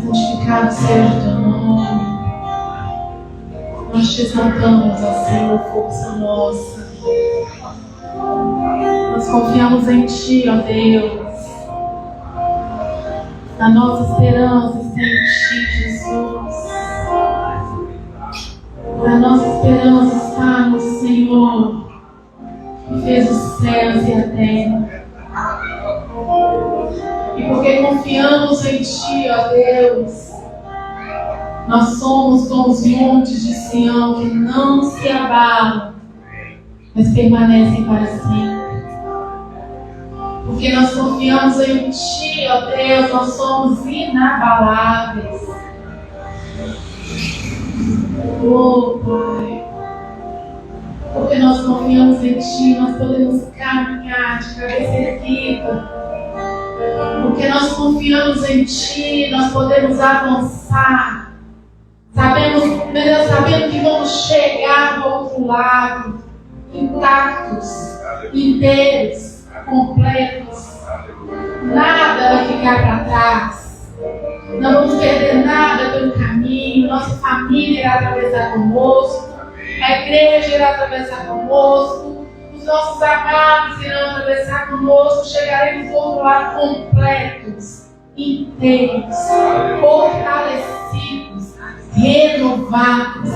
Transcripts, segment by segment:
Santificado seja o teu nome. Nós te exaltamos, ó Senhor, força nossa. Nós confiamos em Ti, ó Deus. A nossa esperança está em Ti, Jesus. A nossa esperança está no Senhor, que fez os céus e a terra. E porque confiamos em Ti, ó Deus, nós somos como os montes de Sião que não se abalam, mas permanecem para sempre. Porque nós confiamos em Ti, ó Deus, nós somos inabaláveis. Oh, Pai, porque nós confiamos em Ti, nós podemos caminhar de cabeça erguida. Porque nós confiamos em Ti, nós podemos avançar. Sabendo que vamos chegar do outro lado, intactos, inteiros, completos. Nada vai ficar para trás. Não vamos perder nada pelo caminho. Nossa família irá atravessar conosco. A igreja irá atravessar conosco. Os nossos amados irão atravessar conosco. Chegaremos do outro lado completos, inteiros, fortalecidos, renovados,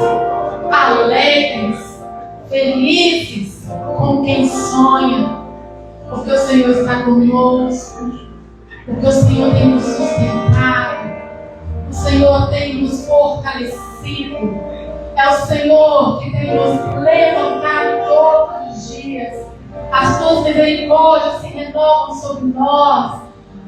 alegres, felizes com quem sonha. Porque o Senhor está conosco. Porque o Senhor tem nos sustentado. O Senhor tem nos fortalecido. É o Senhor que tem nos levantado todos os dias. As Tuas misericórdias se renovam sobre nós.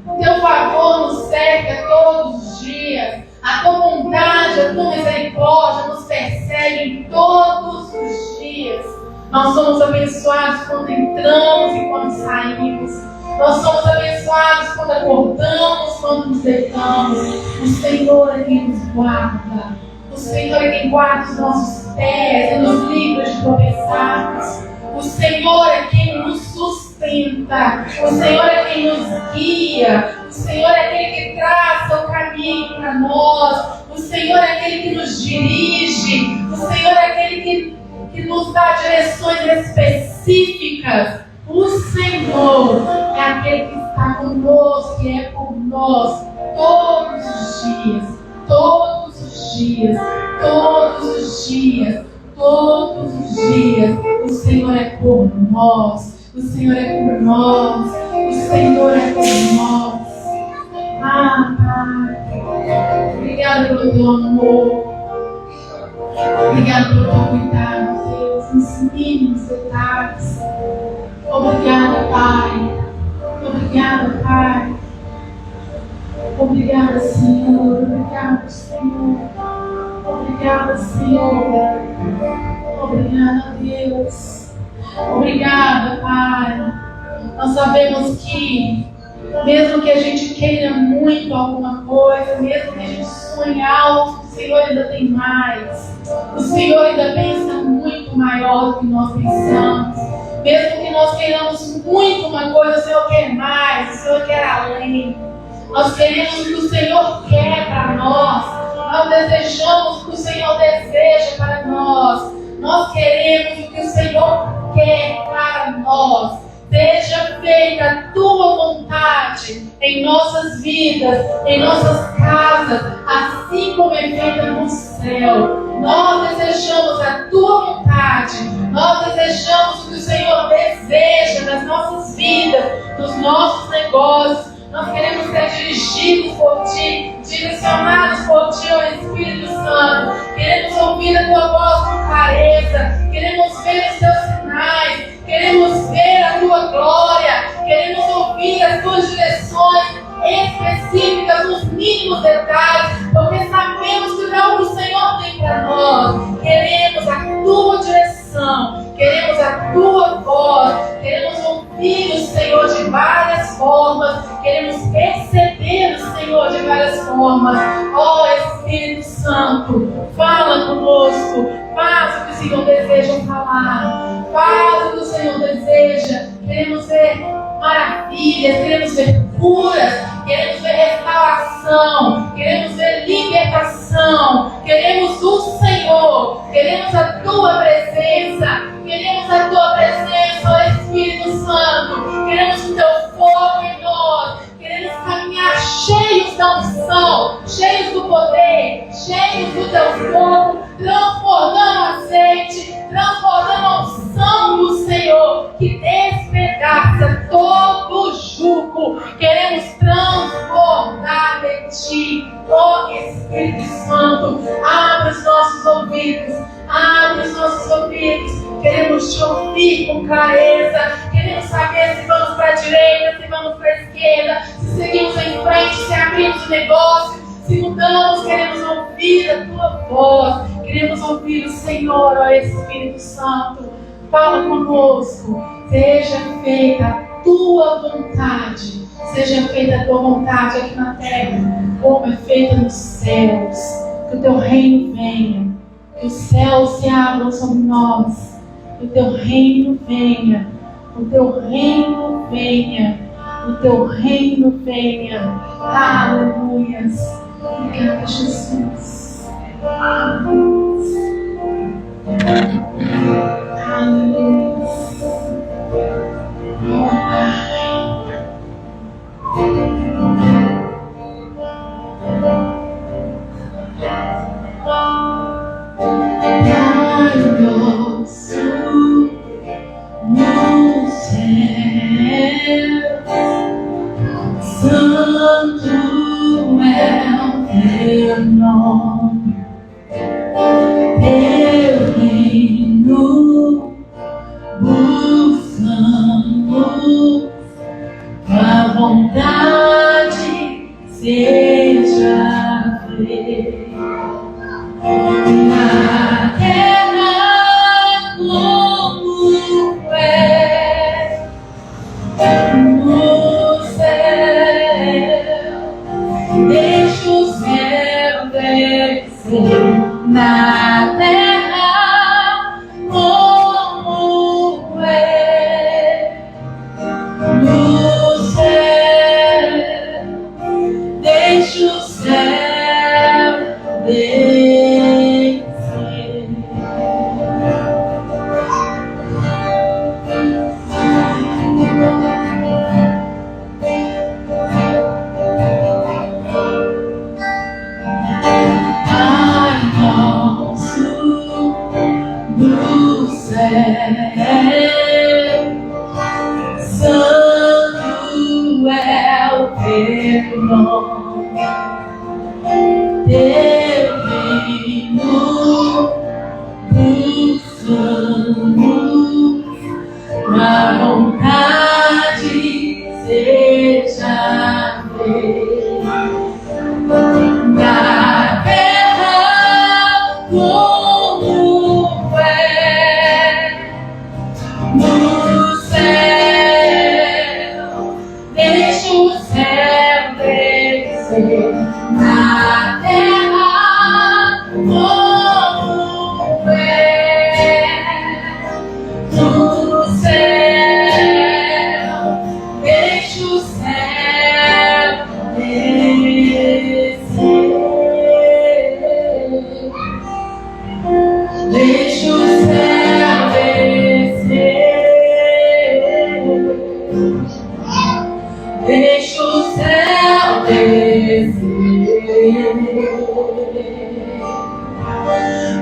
O Teu favor nos cerca todos os dias. A Tua bondade, a Tua misericórdia nos perseguem todos os dias. Nós somos abençoados quando entramos e quando saímos. Nós somos abençoados quando acordamos, quando nos deitamos. O Senhor é quem nos guarda. O Senhor é quem guarda os nossos pés e nos livra de tropeçarmos. O Senhor é quem nos sustenta. O Senhor é quem nos guia. O Senhor é aquele que traça o caminho para nós. O Senhor é aquele que nos dirige. O Senhor é aquele que nos dá direções específicas. O Senhor é aquele que está conosco, que é por nós todos os dias. Todos os dias. Todos os dias. Todos os dias. O Senhor é por nós. O Senhor é por nós. O Senhor é por nós. Ah, Pai. Obrigada pelo Teu amor. Obrigada pelo Teu cuidado, Deus, nos mínimos detalhes. Obrigada, Pai. Obrigada, Pai. Obrigada, Senhor. Obrigada, Senhor. Obrigada, Senhor. Obrigada, Deus. Obrigada, Pai. Nós sabemos que, mesmo que a gente queira muito alguma coisa, mesmo que a gente sonhe alto, o Senhor ainda tem mais. O Senhor ainda pensa muito maior do que nós pensamos. Mesmo que nós queiramos muito uma coisa, o Senhor quer mais, o Senhor quer além. Nós queremos o que o Senhor quer para nós. Nós desejamos o que o Senhor deseja para nós. Nós queremos o que o Senhor quer para nós. Seja feita a Tua vontade em nossas vidas, em nossas casas, assim como é feita no céu. Nós desejamos a Tua vontade. Nós desejamos o que o Senhor deseja nas nossas vidas, nos nossos negócios. Nós queremos ser dirigidos por Ti, direcionados por Ti, ó Espírito Santo. Queremos ouvir a Tua voz com clareza. Queremos ver os Teus sinais. Queremos ver a Tua glória. Queremos ouvir as Tuas direções específicas, nos mínimos detalhes, porque sabemos que não é o que o Senhor tem para nós. Queremos a Tua direção. Queremos a Tua voz. Queremos ouvir o Senhor de várias formas. Queremos perceber o Senhor de várias formas. Ó Espírito Santo, fala conosco. Faz o que o Senhor deseja falar. Faz o que o Senhor deseja. Queremos ver maravilhas. Queremos ver curas. poder, cheios do teu fogo, transbordando azeite, transbordando a unção do Senhor, que despedaça todo jugo. Queremos transbordar de ti, ó Espírito Santo. Abre os nossos ouvidos, abre os nossos ouvidos. Queremos te ouvir com clareza. Queremos saber se vamos para a direita, se vamos para a esquerda, se seguimos em frente, se abrimos o negócio, se mudamos. Queremos ouvir a tua voz. Queremos ouvir o Senhor, ó Espírito Santo. Fala conosco. Seja feita a tua vontade. Seja feita a tua vontade aqui na terra, como é feita nos céus. Que o teu reino venha. Que os céus se abram sobre nós. Que o teu reino venha. O teu reino venha. O teu reino venha. Aleluias. Obrigada, Jesus. Aleluia. Aleluia. Oh, Pai. No céu, santo é o teu nome, teu reino buscamos, a vontade seja feita na terra como é no céu. Deixa o céu descer na terra como é no céu. Deixa o céu descer. Santo é o teu nome, teu reino buscamos, a vontade seja feita na terra como é no céu. Deixa o céu descer na terra como é no céu. Deixa o céu descer. Deixa o céu descer. Deixa o céu descer.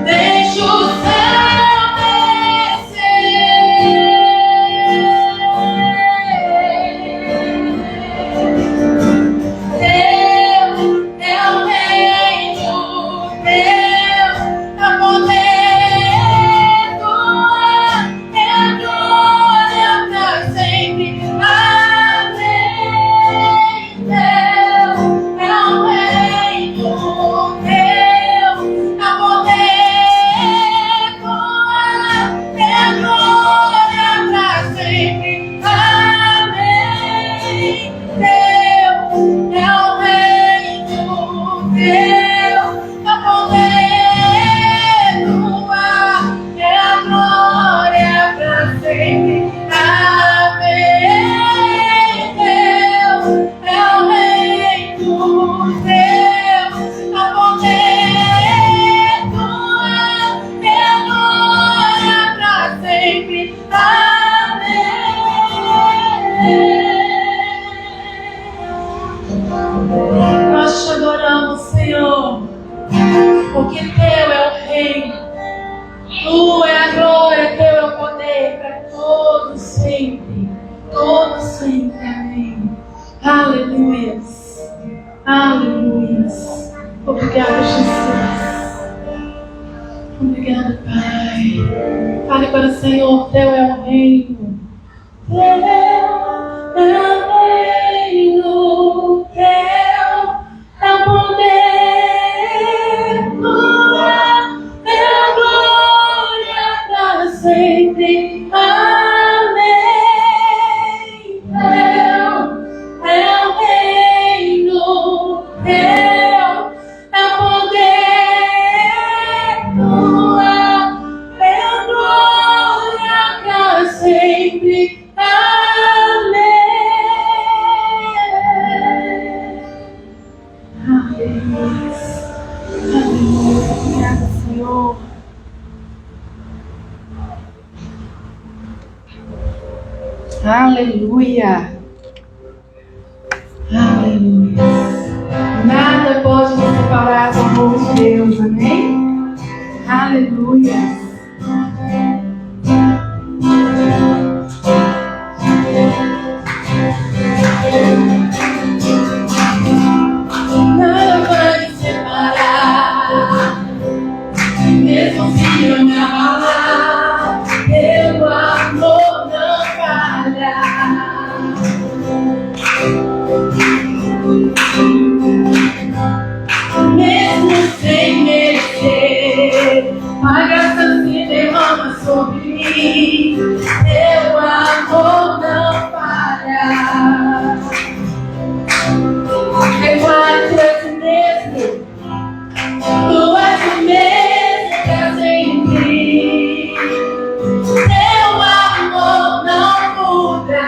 Deixa o céu descer. Teu reino, teu poder, tua glória pra sempre. Amém. Teu reino, teu poder, tua glória pra sempre. Amém. Teu reino, teu poder, tua glória pra sempre. Amém. Teu reino, teu poder, tua glória pra sempre. Amém. Nós te adoramos, Senhor. Senhor, porque teu é o reino, tua é a glória, teu é o poder para todos sempre. Amém. Aleluia. Aleluia. Obrigada, Jesus. Obrigada, Pai. Fale para o Senhor, teu é o reino. Teu é o reino, teu é o poder. Tua é a glória para sempre. Amém. Teu é o reino, teu é o poder. Tua é a glória para sempre. Amém. Aleluia. Obrigada, Senhor. Aleluia. Aleluia. Nada pode nos separar do amor de Deus, amém? Aleluia. Nada vai me separar, mesmo se eu me abalar, teu amor não falha. Mesmo sem merecer, a graça se derrama sobre mim, teu amor não falha. Reguarde tu és o mesmo, tu és o mesmo pra sempre. Teu amor não muda,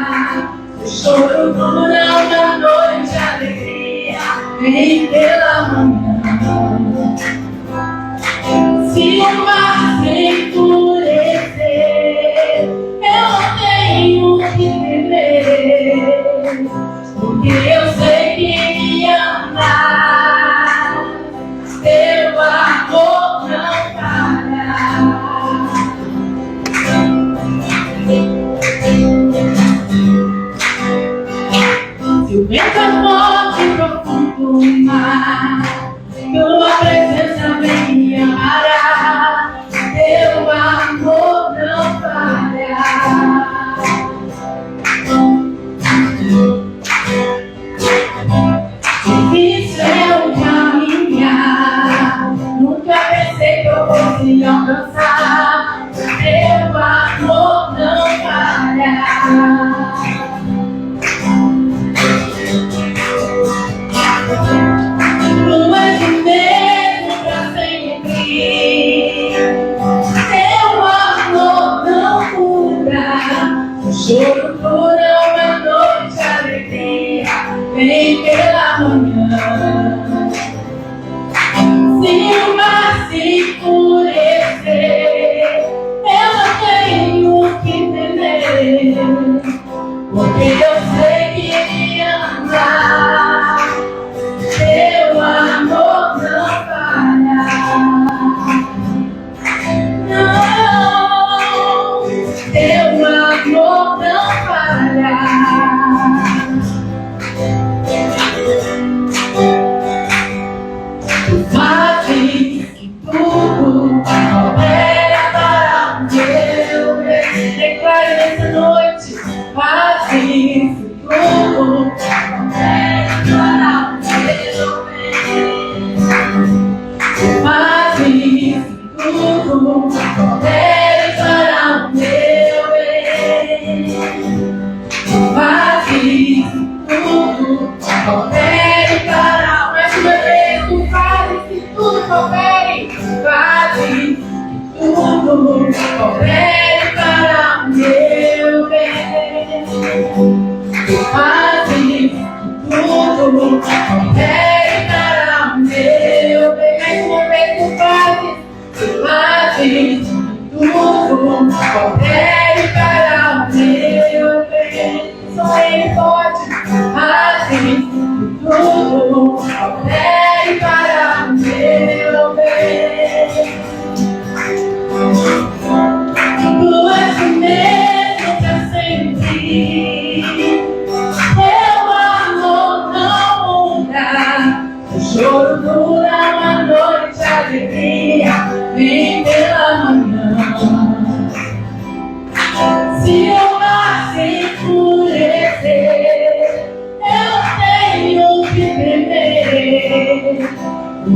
o choro dura uma noite de alegria, vem pela manhã. Se o mar se endurecer, eu não tenho que temer, porque eu sei que me ama, teu amor não falha. Se o vento é forte, profundo o mar, tua presença vem me amará, teu amor não falha. Difícil é o caminhar, nunca pensei que eu fosse alcançar, teu amor não falha. Tu és o mesmo pra sempre, teu amor não muda, o choro dura uma noite de alegria, vem pela manhã. Se o mar se enfurecer, eu não tenho que temer, porque eu sei que me ama, teu amor não falha. Não, teu amor não falha. Tu fazes que tudo coopera para o meu bem. Declare nessa noite, fazes que tudo coopera para o meu bem. Tu fazes que tudo coopera para o meu bem. Tu fazes que tudo coopere para mais uma vez. Tu fazes que tudo coopere, fazes que tudo coopere para o meu bem. Tu fazes que tudo coopere para o meu bem. Mais uma vez. Tu fazes que tudo coopere para o meu bem. Só Ele pode fazer que tudo coopere para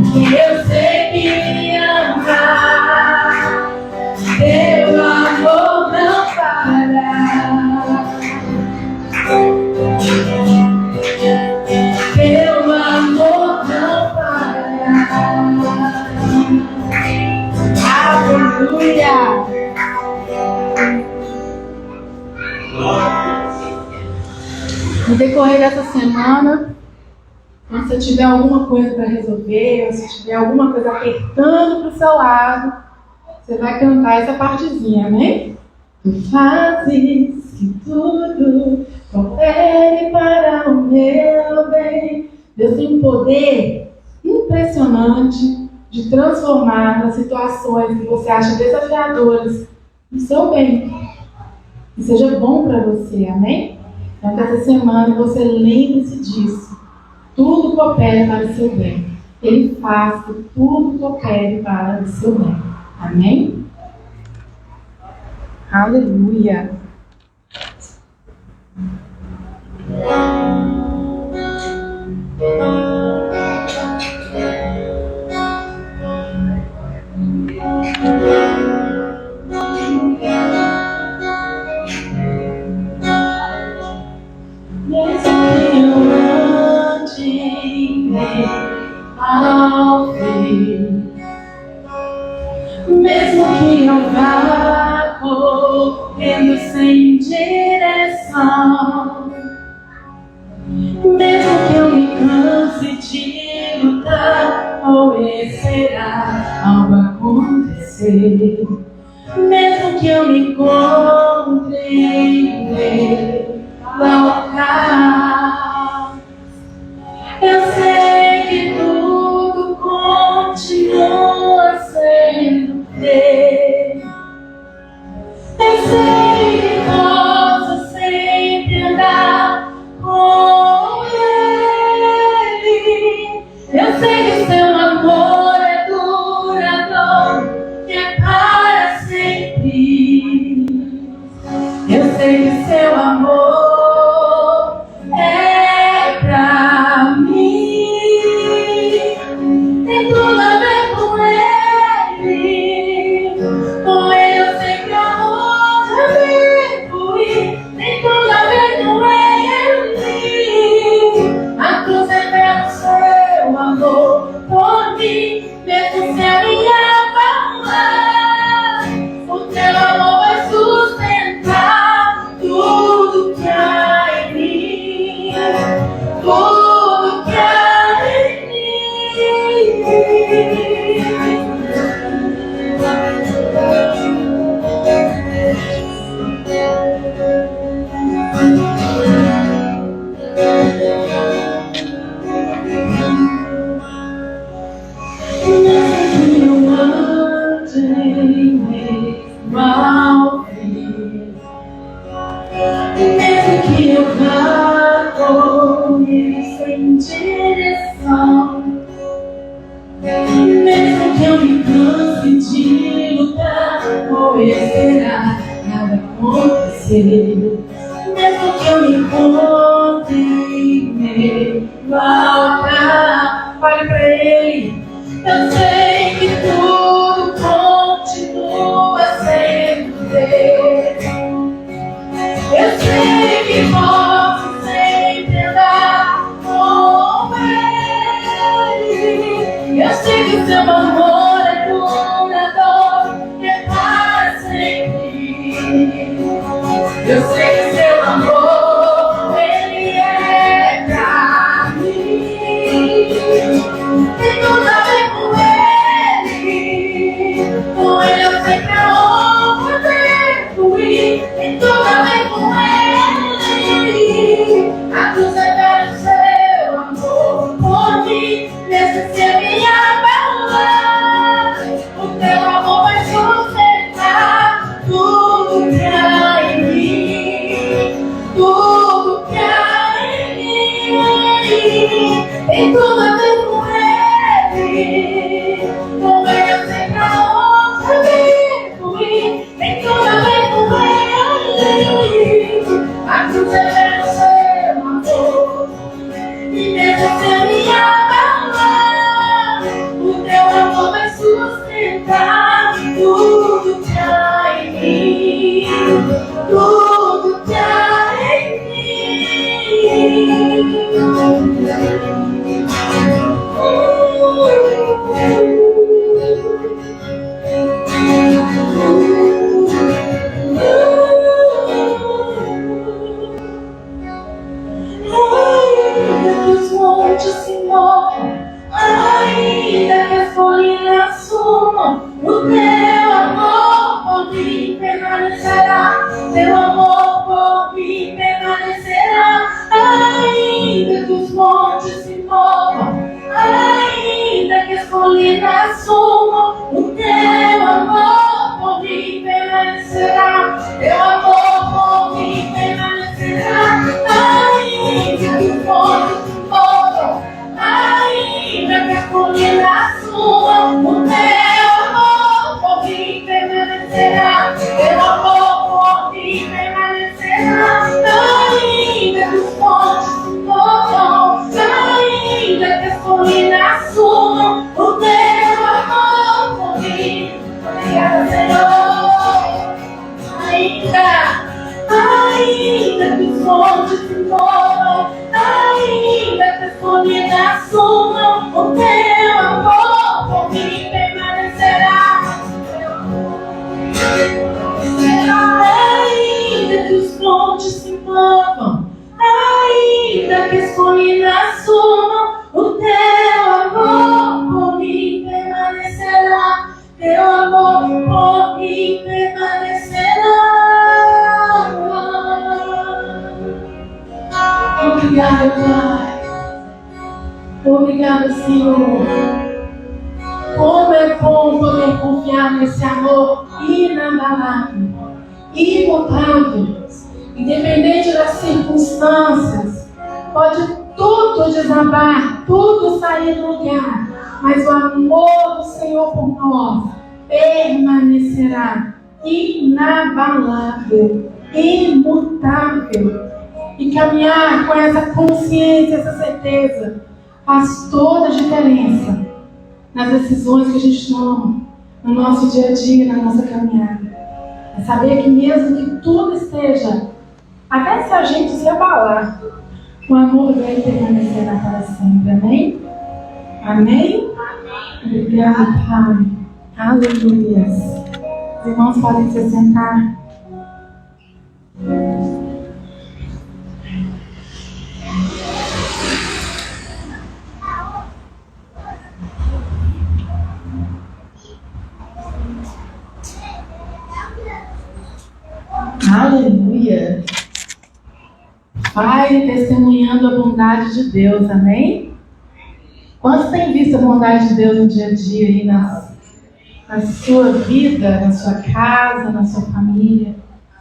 Eu sei que me ama, teu amor não para. Teu amor não para. Aleluia. No decorrer dessa semana, se você tiver alguma coisa para resolver, ou se tiver alguma coisa apertando para o seu lado, você vai cantar essa partezinha, amém? Tu fazes que tudo coopere para o meu bem. Deus tem um poder impressionante de transformar as situações que você acha desafiadoras no seu bem. Que seja bom para você, amém? Então, que essa semana você lembre-se disso. Tudo coopera para o seu bem. Ele faz que tudo coopere para o seu bem. Amém? Aleluia. Mesmo que eu vá correndo sem direção, mesmo que eu me canse de lutar ou esperar algo acontecer, mesmo que eu me encontre em meio ao caos, eu sei que tudo continua sendo Deus. Eu sei que posso sempre andar com Ele. Eu sei que seu amor é duradouro, que é para sempre. Eu sei que seu amor é pra mim. Tem tudo a ver com Ele. Com Ele eu sei que eu vou vivo e tem tudo a ver com Ele. A cruz é pelo seu amor por mim, mesmo se a minha falar. O teu amor vai sustentar tudo que há em mim. Tudo que há em mesmo que eu vá correr sem direção, mesmo que eu me canse de lutar ou esperar nada acontecer, mesmo que eu me encontre em meio ao caos, fale pra Ele. Eu sei que tudo continua sendo Deus. Eu sei que posso sempre andar com Ele. Eu sei que o seu amor é duradouro, que é para sempre. Eu sei que o seu amor, Ele é pra mim. Tem tudo a ver com Ele. Com Ele eu sei que eu vou evoluir. Tem tudo a ver com Ele. A cruz é pelo seu amor por mim, mesmo se a minha falar. O teu amor vai sustentar tudo que há em mim. Tudo que há em mim. Tem tudo a ver com Ele. Com Ele eu sei pra onde evoluir. Tem tudo a ver com Ele. A cruz é pelo seu amor, e mesmo se a minha falar, o montes se movam, ainda que as colinas sumam, o teu amor por mim permanecerá. Teu amor por mim permanecerá. Ainda que os montes se movam, ainda que as colinas sumam, o teu amor por mim permanecerá. Teu amor por mim permanecerá. Ainda que os montes se movam, ainda que as colinas sumam, o teu amor por mim permanecerá. Teu amor por mim permanecerá. Ainda que os montes se movam, ainda que as colinas sumam, o teu amor por mim. Obrigada, Senhor. Ainda que os montes se movam, ainda que as colinas sumam, o teu amor por mim permanecerá. Ainda que os montes se movam, ainda que as colinas sumam, o teu amor por mim permanecerá. Teu amor por mim permanecerá. Obrigada, Pai. Obrigada, Senhor. Como é bom poder confiar nesse amor inabalável, imutável, independente das circunstâncias. Pode tudo desabar, tudo sair do lugar, mas o amor do Senhor por nós permanecerá inabalável, imutável. E caminhar com essa consciência, essa certeza, faz toda a diferença nas decisões que a gente toma no nosso dia a dia, na nossa caminhada. É saber que mesmo que tudo esteja, até se a gente se abalar, o amor dele permanecerá para sempre. Amém? Amém? Obrigada, Pai. Aleluia. Os irmãos podem se sentar. Aleluia. Pai, testemunhando a bondade de Deus, amém? Quantos têm visto a bondade de Deus no dia a dia aí na sua vida, na sua casa, na sua família?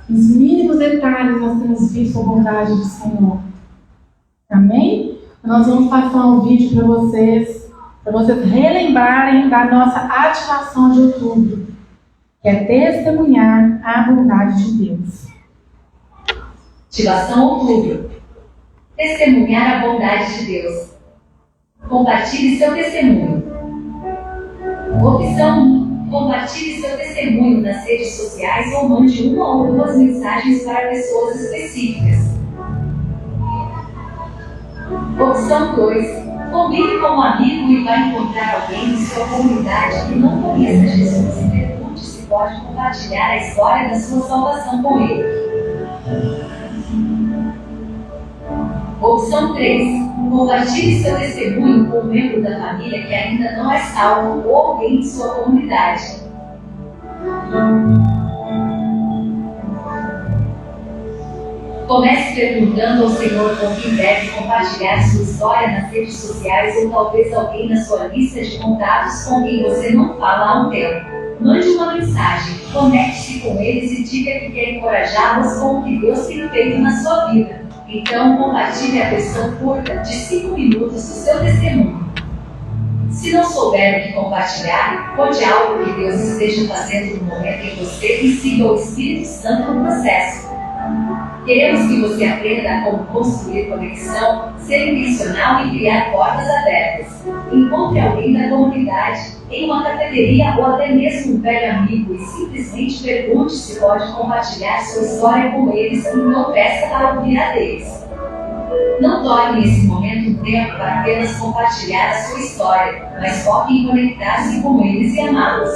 Nos mínimos detalhes nós temos visto a bondade do Senhor. Amém? Nós vamos passar um vídeo para vocês relembrarem da nossa ativação de outubro, que é testemunhar a bondade de Deus. Ativação outubro. Testemunhar a bondade de Deus. Compartilhe seu testemunho. Opção 1. Compartilhe seu testemunho nas redes sociais ou mande uma ou duas mensagens para pessoas específicas. Opção 2. Combine com um amigo e vai encontrar alguém em sua comunidade que não conheça Jesus e pergunte se pode compartilhar a história da sua salvação com ele. Opção 3. Compartilhe seu testemunho com um membro da família que ainda não é salvo ou alguém de sua comunidade. Comece perguntando ao Senhor com quem deve compartilhar sua história nas redes sociais ou talvez alguém na sua lista de contatos com quem você não fala há um tempo. Mande uma mensagem, conecte-se com eles e diga que quer encorajá-los com o que Deus tem feito na sua vida. Então, compartilhe a versão curta de 5 minutos do seu testemunho. Se não souber o que compartilhar, conte algo que Deus esteja fazendo no momento em você e siga o Espírito Santo no processo. Queremos que você aprenda como construir conexão, ser intencional e criar portas abertas. Encontre alguém da comunidade, em uma cafeteria ou até mesmo um velho amigo e simplesmente pergunte se pode compartilhar sua história com eles e não peça para ouvir a deles. Não torne esse momento um tempo para apenas compartilhar a sua história, mas foque em conectar-se com eles e amá-los.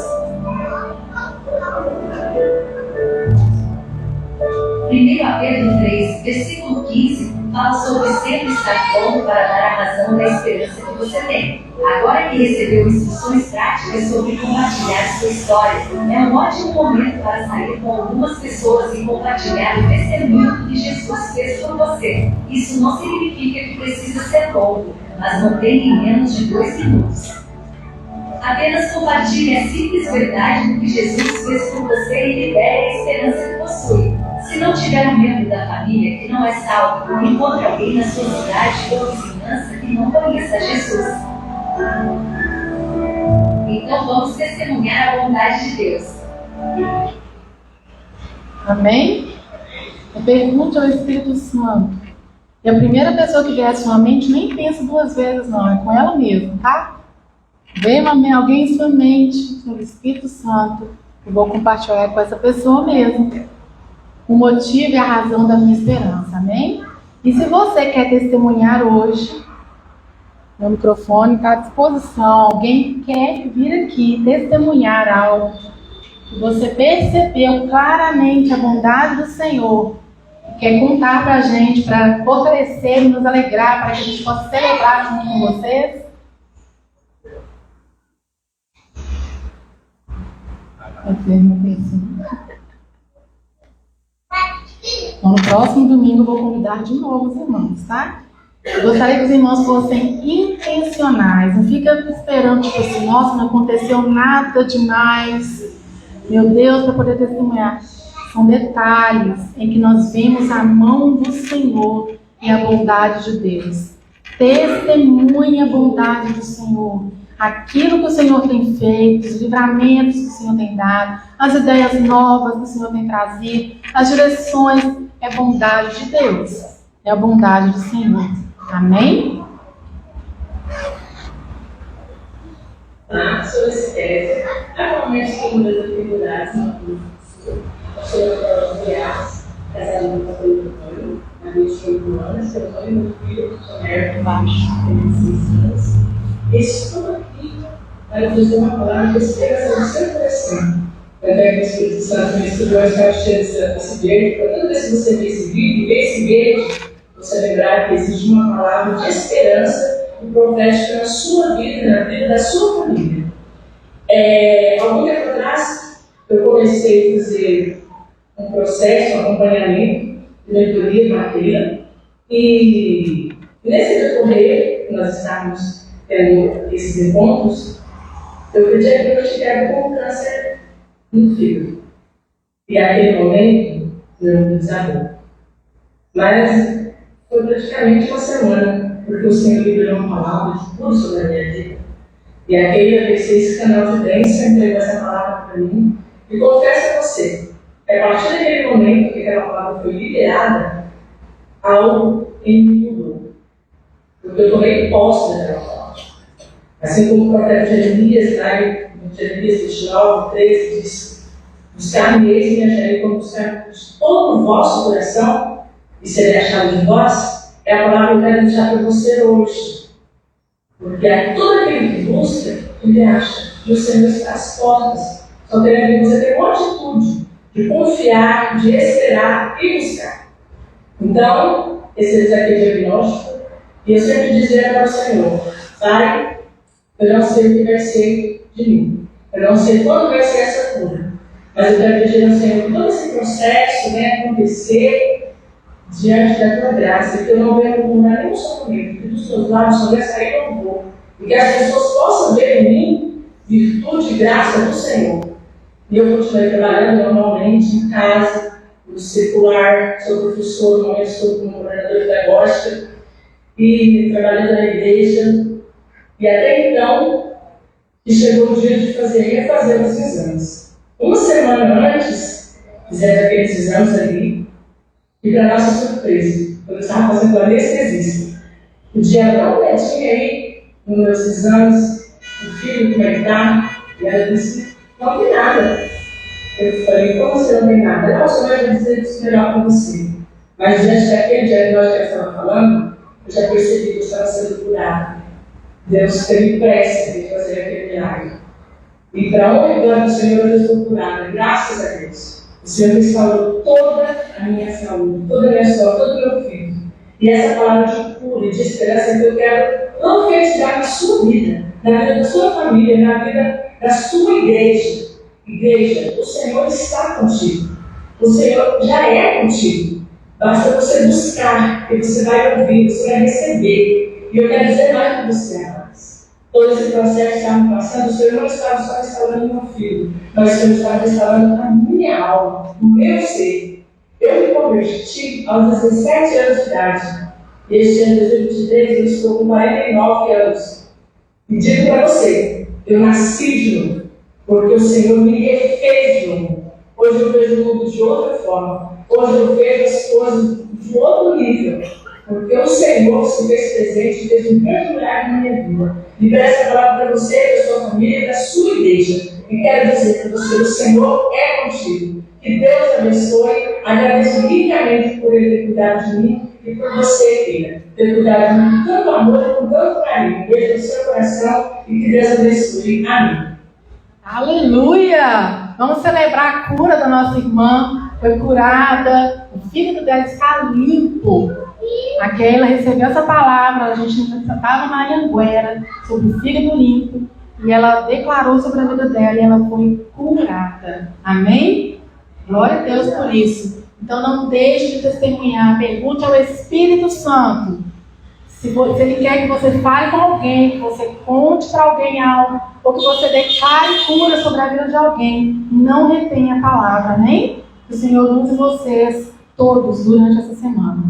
1 Pedro 3, versículo 15, fala sobre sempre estar pronto para dar a razão da esperança que você tem. Agora que recebeu instruções práticas sobre compartilhar sua história, é um ótimo momento para sair com algumas pessoas e compartilhar o testemunho que Jesus fez por você. Isso não significa que precisa ser longo, mas mantenha em menos de 2 minutos. Apenas compartilhe a simples verdade do que Jesus fez por você e libere a esperança que possui. Se não tiver um membro da família que não é salvo, encontre alguém na sua cidade ou vizinhança que não conheça Jesus. Então vamos testemunhar a bondade de Deus. Amém? Pergunte ao Espírito Santo. E a primeira pessoa que vier à sua mente, nem pensa 2 vezes não, é com ela mesmo, tá? Veio alguém em sua mente, o Espírito Santo. Eu vou compartilhar com essa pessoa mesmo o motivo e a razão da minha esperança, amém? E se você quer testemunhar hoje, meu microfone está à disposição. Alguém quer vir aqui testemunhar algo que você percebeu claramente a bondade do Senhor, quer contar para a gente, para fortalecer e nos alegrar, para que a gente possa celebrar junto com vocês? Então, no próximo domingo eu vou convidar de novo os irmãos, tá? Eu gostaria que os irmãos fossem intencionais. Não fica esperando, tipo assim, nossa, não aconteceu nada demais, meu Deus, para poder testemunhar. São detalhes em que nós vemos a mão do Senhor e a bondade de Deus. Testemunhe a bondade do Senhor. Aquilo que o Senhor tem feito, os livramentos que o Senhor tem dado, as ideias novas que o Senhor tem trazido, as direções, é bondade de Deus, é a bondade do Senhor. Amém? Sobre esse teste, atualmente tem muitas dificuldades na vida. A senhora Goiás, casada com o pastor Antônio, há 28 anos, seu Antônio, meu filho, Soner, baixo, tem 6 anos. Estou aqui para dizer uma palavra de esperança no seu coração. Eu pego o Espírito Santo me estudou as caixas desse verde, para toda vez que você vê esse vídeo, vê esse verde, você lembrar que existe uma palavra de esperança e profética na sua vida e na vida da sua família. Algum tempo atrás, eu comecei a fazer um processo, um acompanhamento de mentoria com a Keila, e nesse decorrer, nós estávamos tendo esses encontros, eu fui diagnosticado com câncer no fígado. E naquele momento, eu desabou. Mas foi praticamente uma semana, porque o Senhor liberou uma palavra de tudo sobre a minha vida. E aquele ABC, esse canal de bênção, entregou essa palavra para mim. E confesso a você, a partir daquele momento que aquela palavra foi liberada, algo em mim mudou. Porque eu tomei posse daquela palavra. Assim como o profeta Jeremias, lá em Jeremias 29, 13, diz: buscar-me-eis e me acharei quando buscar todo o vosso coração e serei achado de vós. É a palavra que eu quero deixar para você hoje. Porque a todo aquele que busca, ele acha. E o Senhor está às portas. Só quero que você tenha uma atitude de confiar, de esperar e buscar. Então, esse é o desafio diagnóstico. E eu sempre dizia para o Senhor: Pai, eu não sei o que vai ser de mim. Eu não sei quando vai ser essa cura. Mas eu quero pedir ao Senhor que todo esse processo venha acontecer diante da tua graça, que eu não venha acumular nenhum sofrimento, que dos teus lábios só vai sair louvor. E que as pessoas possam ver em mim virtude e graça do Senhor. E eu continuei trabalhando normalmente em casa, no circular, sou professor, normalmente sou como coordenador pedagógica, e trabalhando na igreja. E até então, que chegou o dia de refazer os exames. Uma semana antes, fizeram aqueles exames ali, e para nossa surpresa, eu estava fazendo anestesista. O dia tão quietinho aí, nos meus exames, o filho, como é que está? E ela disse: não tem nada. Eu falei: como você não tem nada? Não, o senhor vai dizer isso melhor para você. Mas diante daquele diagnóstico que eu estava falando, eu já percebi que eu estava sendo curada. Deus teve pressa de fazer aquele milagre. E para honra e glória do Senhor, eu estou curada, graças a Deus. O Senhor restaurou toda a minha saúde, toda a minha sorte, todo o meu filho. E essa palavra de cura e de esperança que eu quero profetizar na sua vida, na vida da sua família, na vida da sua igreja. Igreja, o Senhor está contigo. O Senhor já é contigo. Basta você buscar, que você vai ouvir, você vai receber. E eu quero dizer mais para você, amados. Todo esse processo que estava passando, o Senhor não estava só restaurando meu filho, mas o Senhor estava restaurando a minha alma, o meu ser. Eu me converti aos 17 anos de idade. E este ano de 2023 eu estou com 49 anos. E digo para você, eu nasci de novo, porque o Senhor me refez de novo. Hoje eu vejo o mundo de outra forma. Hoje eu vejo as coisas de outro nível. Porque o Senhor se fez presente e fez um grande lugar na minha vida. E peço a palavra para você, para sua família, para sua igreja. E quero dizer para você, o Senhor é contigo. Que Deus abençoe. Agradeço ricamente por Ele ter cuidado de mim e por você, filha, ter cuidado de mim com tanto amor e com tanto carinho. Beijo no seu coração e que Deus abençoe. Amém. Aleluia! Vamos celebrar a cura da nossa irmã. Foi curada, o fígado dela está limpo. A Keila recebeu essa palavra, a gente estava na Anhanguera sobre o fígado limpo e ela declarou sobre a vida dela e ela foi curada. Amém? Glória a Deus por isso. Então não deixe de testemunhar, pergunte ao Espírito Santo. Se Ele quer que você fale com alguém, que você conte para alguém algo, ou que você declare cura sobre a vida de alguém, não retenha a palavra, amém? Que o Senhor use vocês todos durante essa semana.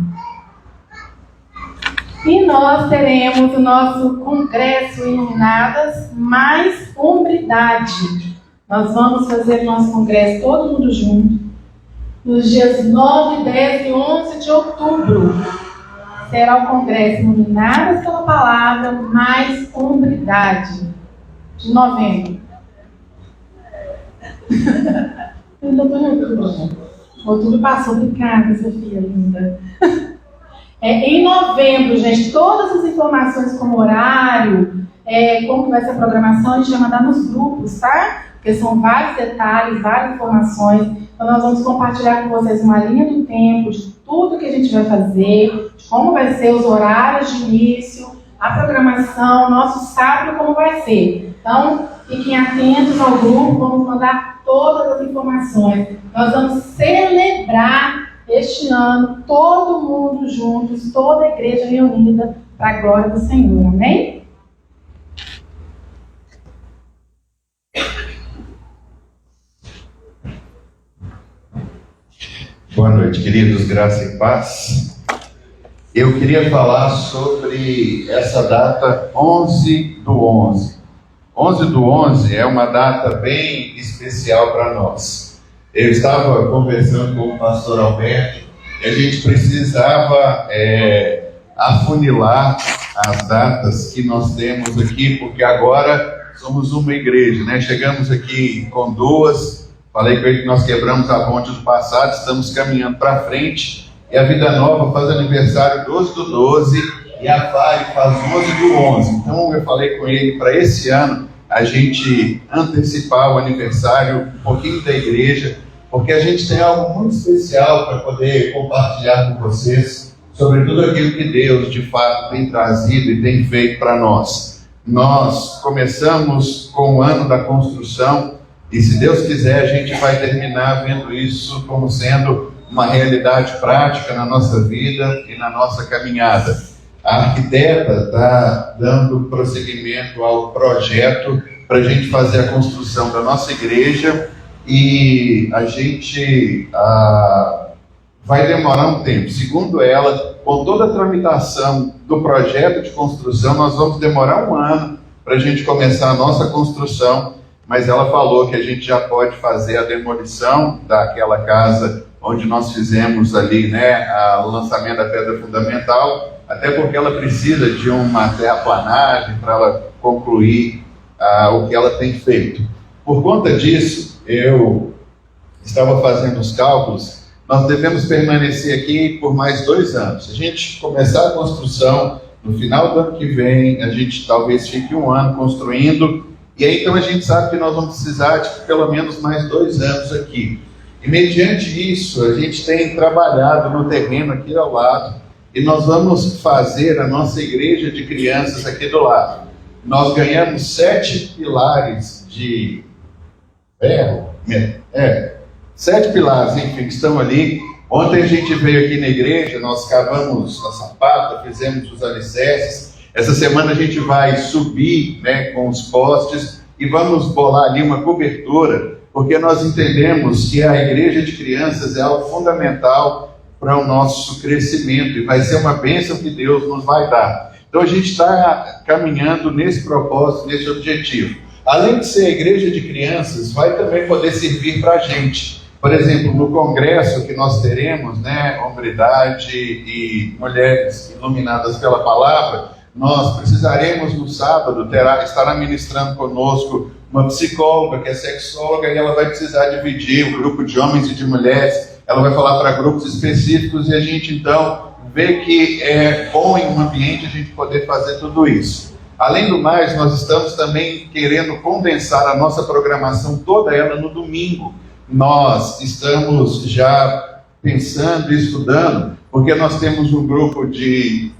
E nós teremos o nosso congresso Iluminadas mais Hombridade. Nós vamos fazer o nosso congresso todo mundo junto, nos dias 9, 10 e 11 de outubro. Será o congresso Iluminadas pela Palavra mais Hombridade, de novembro. Ainda estou em outubro. Outubro passou, obrigada, Sofia, linda. Em novembro, gente, todas as informações como horário, como que vai ser a programação, a gente vai mandar nos grupos, tá? Porque são vários detalhes, várias informações. Então nós vamos compartilhar com vocês uma linha do tempo de tudo que a gente vai fazer, de como vai ser os horários de início, a programação, nosso sábado, como vai ser. Então, fiquem atentos ao grupo, vamos mandar todas as informações. Nós vamos celebrar este ano, todo mundo juntos, toda a igreja reunida para a glória do Senhor, amém? Boa noite, queridos, graça e paz. Eu queria falar sobre essa data 11/11. 11/11 é uma data bem especial para nós. Eu estava conversando com o pastor Alberto e a gente precisava afunilar as datas que nós temos aqui, porque agora somos uma igreja, né? Chegamos aqui com duas, falei com ele que nós quebramos a ponte do passado, estamos caminhando para frente, e a Vida Nova faz aniversário 12/12 e a FAI faz 11/11. Então eu falei com ele para esse ano a gente antecipar o aniversário um pouquinho da igreja, porque a gente tem algo muito especial para poder compartilhar com vocês sobre tudo aquilo que Deus de fato tem trazido e tem feito para nós. Nós começamos com o ano da construção e, se Deus quiser, a gente vai terminar vendo isso como sendo uma realidade prática na nossa vida e na nossa caminhada. A arquiteta está dando prosseguimento ao projeto para a gente fazer a construção da nossa igreja e a gente vai demorar um tempo. Segundo ela, com toda a tramitação do projeto de construção, nós vamos demorar um ano para a gente começar a nossa construção, mas ela falou que a gente já pode fazer a demolição daquela casa onde nós fizemos ali, né, o lançamento da pedra fundamental, até porque ela precisa de uma terraplanagem para ela concluir o que ela tem feito. Por conta disso, eu estava fazendo os cálculos, nós devemos permanecer aqui por mais 2 anos. Se a gente começar a construção no final do ano que vem, a gente talvez fique 1 ano construindo, e aí então a gente sabe que nós vamos precisar de pelo menos mais 2 anos aqui. E mediante isso, a gente tem trabalhado no terreno aqui ao lado, e nós vamos fazer a nossa igreja de crianças aqui do lado. Nós ganhamos 7 pilares de ferro, 7 pilares, enfim, que estão ali. Ontem a gente veio aqui na igreja, nós cavamos a sapata, fizemos os alicerces. Essa semana a gente vai subir, né, com os postes e vamos bolar ali uma cobertura, porque nós entendemos que a igreja de crianças é algo fundamental para o nosso crescimento e vai ser uma bênção que Deus nos vai dar. Então a gente está caminhando nesse propósito, nesse objetivo. Além de ser a igreja de crianças, vai também poder servir para a gente. Por exemplo, no congresso que nós teremos, né, Hombridade e Mulheres Iluminadas pela Palavra, nós precisaremos no sábado, estará ministrando conosco uma psicóloga que é sexóloga e ela vai precisar dividir o grupo de homens e de mulheres, ela vai falar para grupos específicos e a gente então vê que é bom em um ambiente a gente poder fazer tudo isso. Além do mais, nós estamos também querendo condensar a nossa programação toda ela no domingo. Nós estamos já pensando e estudando, porque nós temos um grupo de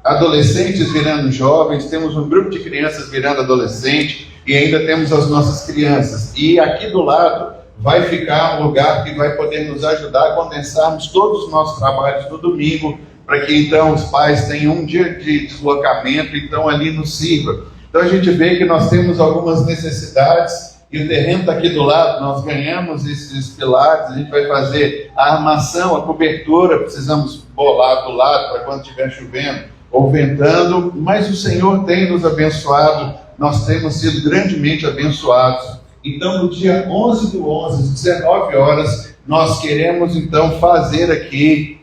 adolescentes virando jovens, temos um grupo de crianças virando adolescente e ainda temos as nossas crianças. E aqui do lado vai ficar um lugar que vai poder nos ajudar a condensarmos todos os nossos trabalhos no domingo, para que então os pais tenham um dia de deslocamento, então ali nos sirva. Então a gente vê que nós temos algumas necessidades e o terreno está aqui do lado, nós ganhamos esses pilares, a gente vai fazer a armação, a cobertura, precisamos bolar do lado para quando estiver chovendo ou ventando, mas o Senhor tem nos abençoado, nós temos sido grandemente abençoados. Então no dia 11/11, às 19 horas, nós queremos então fazer aqui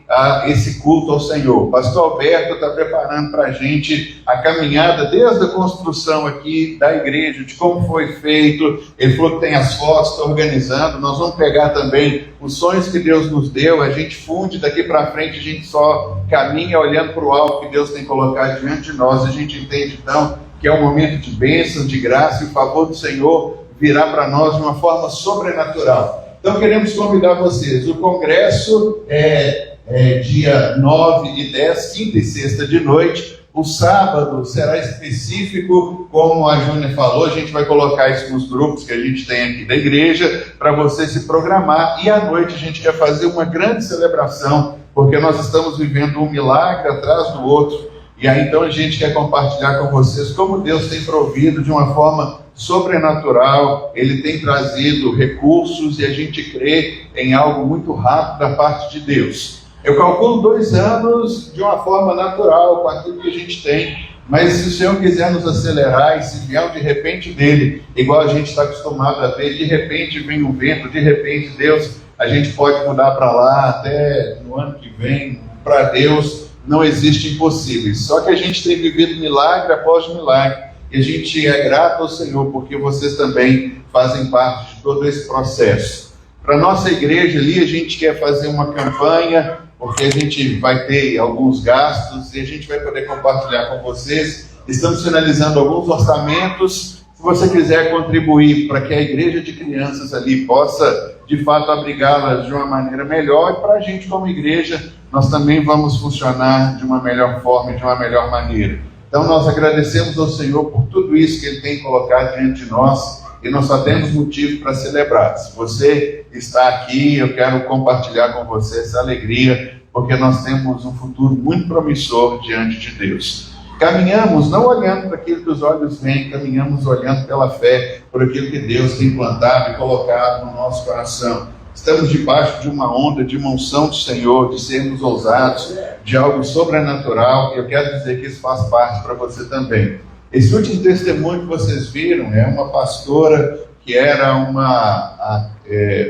esse culto ao Senhor. O pastor Alberto está preparando para a gente a caminhada desde a construção aqui da igreja, de como foi feito. Ele falou que tem as fotos, está organizando. Nós vamos pegar também os sonhos que Deus nos deu, a gente funde daqui para frente, a gente só caminha olhando para o alto que Deus tem colocado diante de nós. A gente entende então que é um momento de bênção, de graça, e o favor do Senhor virá para nós de uma forma sobrenatural. Então queremos convidar vocês. O congresso é dia 9 e 10, quinta e sexta de noite. O sábado será específico, como a Júnia falou, a gente vai colocar isso nos grupos que a gente tem aqui da igreja, para você se programar. E à noite a gente quer fazer uma grande celebração, porque nós estamos vivendo um milagre atrás do outro. E aí então a gente quer compartilhar com vocês como Deus tem provido de uma forma sobrenatural, Ele tem trazido recursos e a gente crê em algo muito rápido da parte de Deus. Eu calculo 2 anos de uma forma natural com aquilo que a gente tem, mas se o Senhor quiser nos acelerar e se vier de repente dele, igual a gente está acostumado a ver, de repente vem um vento, de repente Deus, a gente pode mudar para lá até no ano que vem. Para Deus não existe impossíveis, só que a gente tem vivido milagre após milagre e a gente é grato ao Senhor porque vocês também fazem parte de todo esse processo. Para a nossa igreja ali a gente quer fazer uma campanha, porque a gente vai ter alguns gastos e a gente vai poder compartilhar com vocês. Estamos finalizando alguns orçamentos. Se você quiser contribuir para que a igreja de crianças ali possa, de fato, abrigá-las de uma maneira melhor, e para a gente como igreja, nós também vamos funcionar de uma melhor forma e de uma melhor maneira. Então nós agradecemos ao Senhor por tudo isso que Ele tem colocado diante de nós e nós só temos motivo para celebrar. Se você está aqui, eu quero compartilhar com você essa alegria, porque nós temos um futuro muito promissor diante de Deus. Caminhamos não olhando para aquilo que os olhos veem, caminhamos olhando pela fé, por aquilo que Deus tem plantado e colocado no nosso coração. Estamos debaixo de uma onda, de uma unção do Senhor, de sermos ousados, de algo sobrenatural, e eu quero dizer que isso faz parte para você também. Esse último testemunho que vocês viram é uma pastora que era uma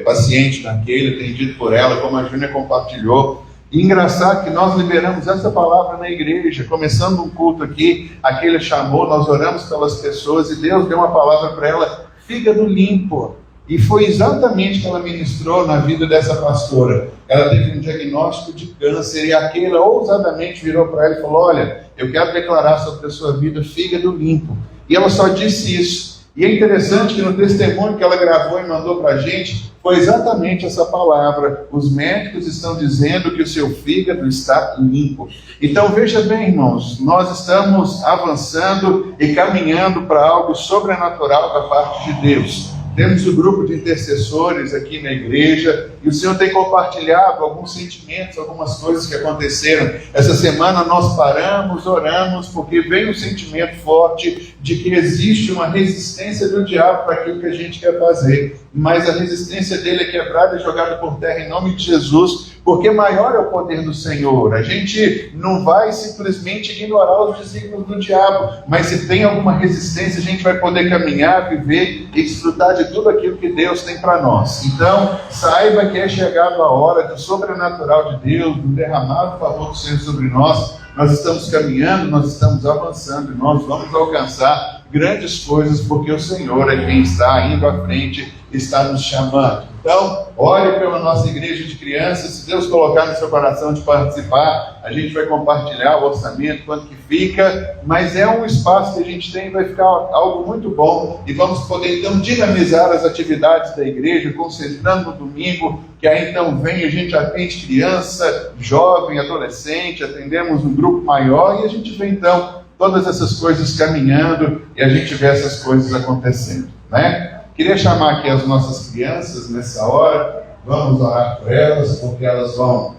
paciente daquele, atendido por ela, como a Júnia compartilhou. E engraçado que nós liberamos essa palavra na igreja, começando um culto aqui, aquele chamou, nós oramos pelas pessoas e Deus deu uma palavra para ela, fígado limpo. E foi exatamente o que ela ministrou na vida dessa pastora. Ela teve um diagnóstico de câncer e aquela ousadamente virou para ela e falou: olha, eu quero declarar sobre a sua vida fígado limpo. E ela só disse isso. E é interessante que no testemunho que ela gravou e mandou para a gente, foi exatamente essa palavra. Os médicos estão dizendo que o seu fígado está limpo. Então veja bem, irmãos, nós estamos avançando e caminhando para algo sobrenatural da parte de Deus. Temos o grupo de intercessores aqui na igreja e o Senhor tem compartilhado alguns sentimentos, algumas coisas que aconteceram. Essa semana nós paramos, oramos, porque veio um sentimento forte de que existe uma resistência do diabo para aquilo que a gente quer fazer. Mas a resistência dele é quebrada e jogada por terra em nome de Jesus, porque maior é o poder do Senhor. A gente não vai simplesmente ignorar os desígnios do diabo, mas se tem alguma resistência, a gente vai poder caminhar, viver e desfrutar de tudo aquilo que Deus tem para nós. Então, saiba que é chegado a hora do sobrenatural de Deus, do derramado favor do Senhor sobre nós. Nós estamos caminhando, nós estamos avançando e nós vamos alcançar grandes coisas, porque o Senhor é quem está indo à frente, está nos chamando. Então, ore pela nossa igreja de crianças. Se Deus colocar no seu coração de participar, a gente vai compartilhar o orçamento, quanto que fica, mas é um espaço que a gente tem, vai ficar algo muito bom, e vamos poder então dinamizar as atividades da igreja, concentrando no domingo, que aí então vem, a gente atende criança, jovem, adolescente, atendemos um grupo maior, e a gente vê então todas essas coisas caminhando, e a gente vê essas coisas acontecendo, né? Queria chamar aqui as nossas crianças nessa hora, vamos orar por elas, porque elas vão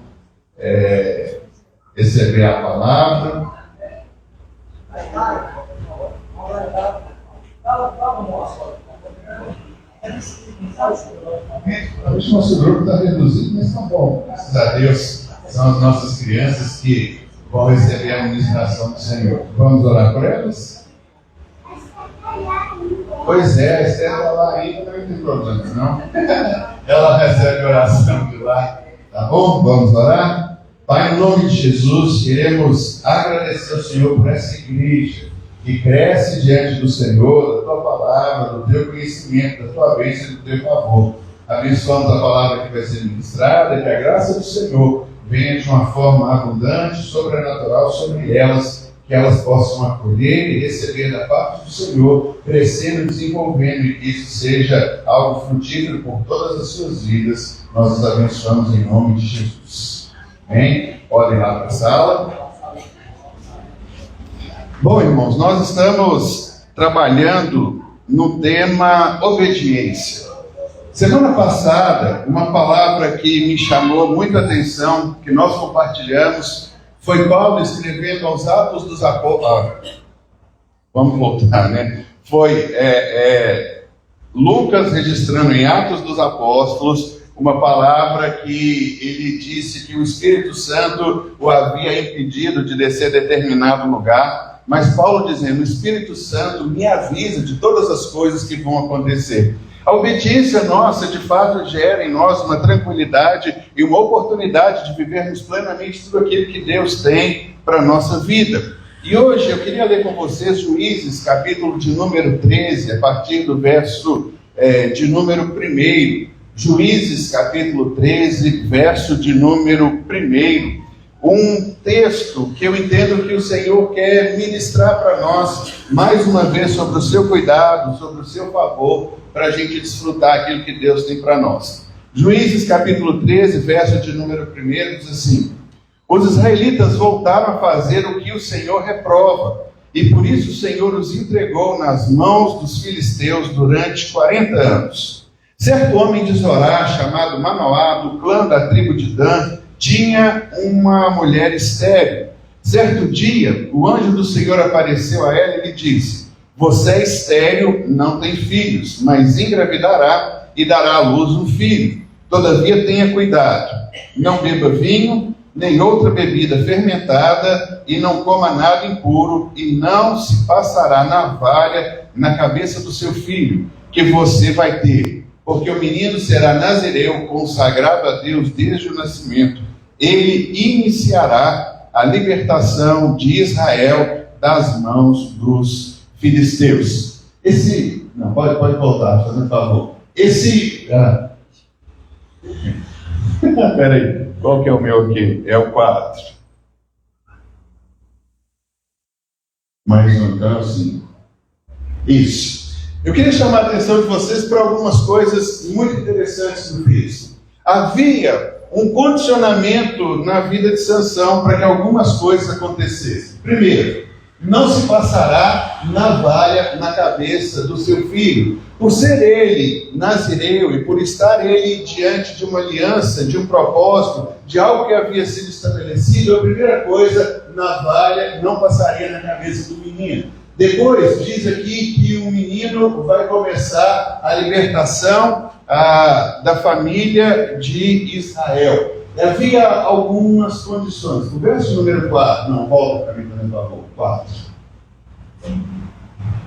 receber a palavra. Hoje o nosso grupo está reduzido, mas está bom. Graças a Deus, são as nossas crianças que vão receber a ministração do Senhor. Vamos orar por elas? Pois é, a Esther está lá ainda, não tem problema, não. Ela recebe a oração de lá. Tá bom? Vamos orar? Pai, em nome de Jesus, queremos agradecer ao Senhor por essa igreja que cresce diante do Senhor, da Tua palavra, do Teu conhecimento, da Tua bênção e do Teu favor. Abençoamos a palavra que vai ser ministrada, que a graça do Senhor venha de uma forma abundante, sobrenatural sobre elas, que elas possam acolher e receber da parte do Senhor, crescendo, desenvolvendo, e que isso seja algo frutífero por todas as suas vidas. Nós os abençoamos em nome de Jesus. Amém? Podem ir lá para a sala. Bom, irmãos, nós estamos trabalhando no tema obediência. Semana passada, uma palavra que me chamou muita atenção, que nós compartilhamos, foi Paulo escrevendo aos Atos dos Apóstolos. Vamos voltar, né? Foi Lucas registrando em Atos dos Apóstolos uma palavra que ele disse que o Espírito Santo o havia impedido de descer a determinado lugar, mas Paulo dizendo: o Espírito Santo me avisa de todas as coisas que vão acontecer. A obediência nossa, de fato, gera em nós uma tranquilidade e uma oportunidade de vivermos plenamente tudo aquilo que Deus tem para a nossa vida. E hoje eu queria ler com vocês Juízes, capítulo de número 13, a partir do verso de número 1. Juízes, capítulo 13, verso de número 1. Um texto que eu entendo que o Senhor quer ministrar para nós, mais uma vez, sobre o seu cuidado, sobre o seu favor, para a gente desfrutar aquilo que Deus tem para nós. Juízes capítulo 13, verso de número 1, diz assim: os israelitas voltaram a fazer o que o Senhor reprova, e por isso o Senhor os entregou nas mãos dos filisteus durante 40 anos. Certo homem de Zorá, chamado Manoá, do clã da tribo de Dan, tinha uma mulher estéril. Certo dia, o anjo do Senhor apareceu a ela e lhe disse: você é estéril, não tem filhos, mas engravidará e dará à luz um filho. Todavia tenha cuidado, não beba vinho, nem outra bebida fermentada, e não coma nada impuro, e não se passará navalha na cabeça do seu filho, que você vai ter, porque o menino será nazireu, consagrado a Deus desde o nascimento. Ele iniciará a libertação de Israel das mãos dos filisteus. Não, pode voltar, fazendo favor. Peraí, qual que é o meu aqui? É o 4. Mais um, então é o 5. Isso. Eu queria chamar a atenção de vocês para algumas coisas muito interessantes no texto. Havia um condicionamento na vida de Sansão para que algumas coisas acontecessem. Primeiro, não se passará navalha na cabeça do seu filho. Por ser ele nazireu e por estar ele diante de uma aliança, de um propósito, de algo que havia sido estabelecido, a primeira coisa, navalha não passaria na cabeça do menino. Depois diz aqui que o menino vai começar a libertação da família de Israel. Havia algumas condições. O verso número 4, não, volta para mim também, por favor, 4.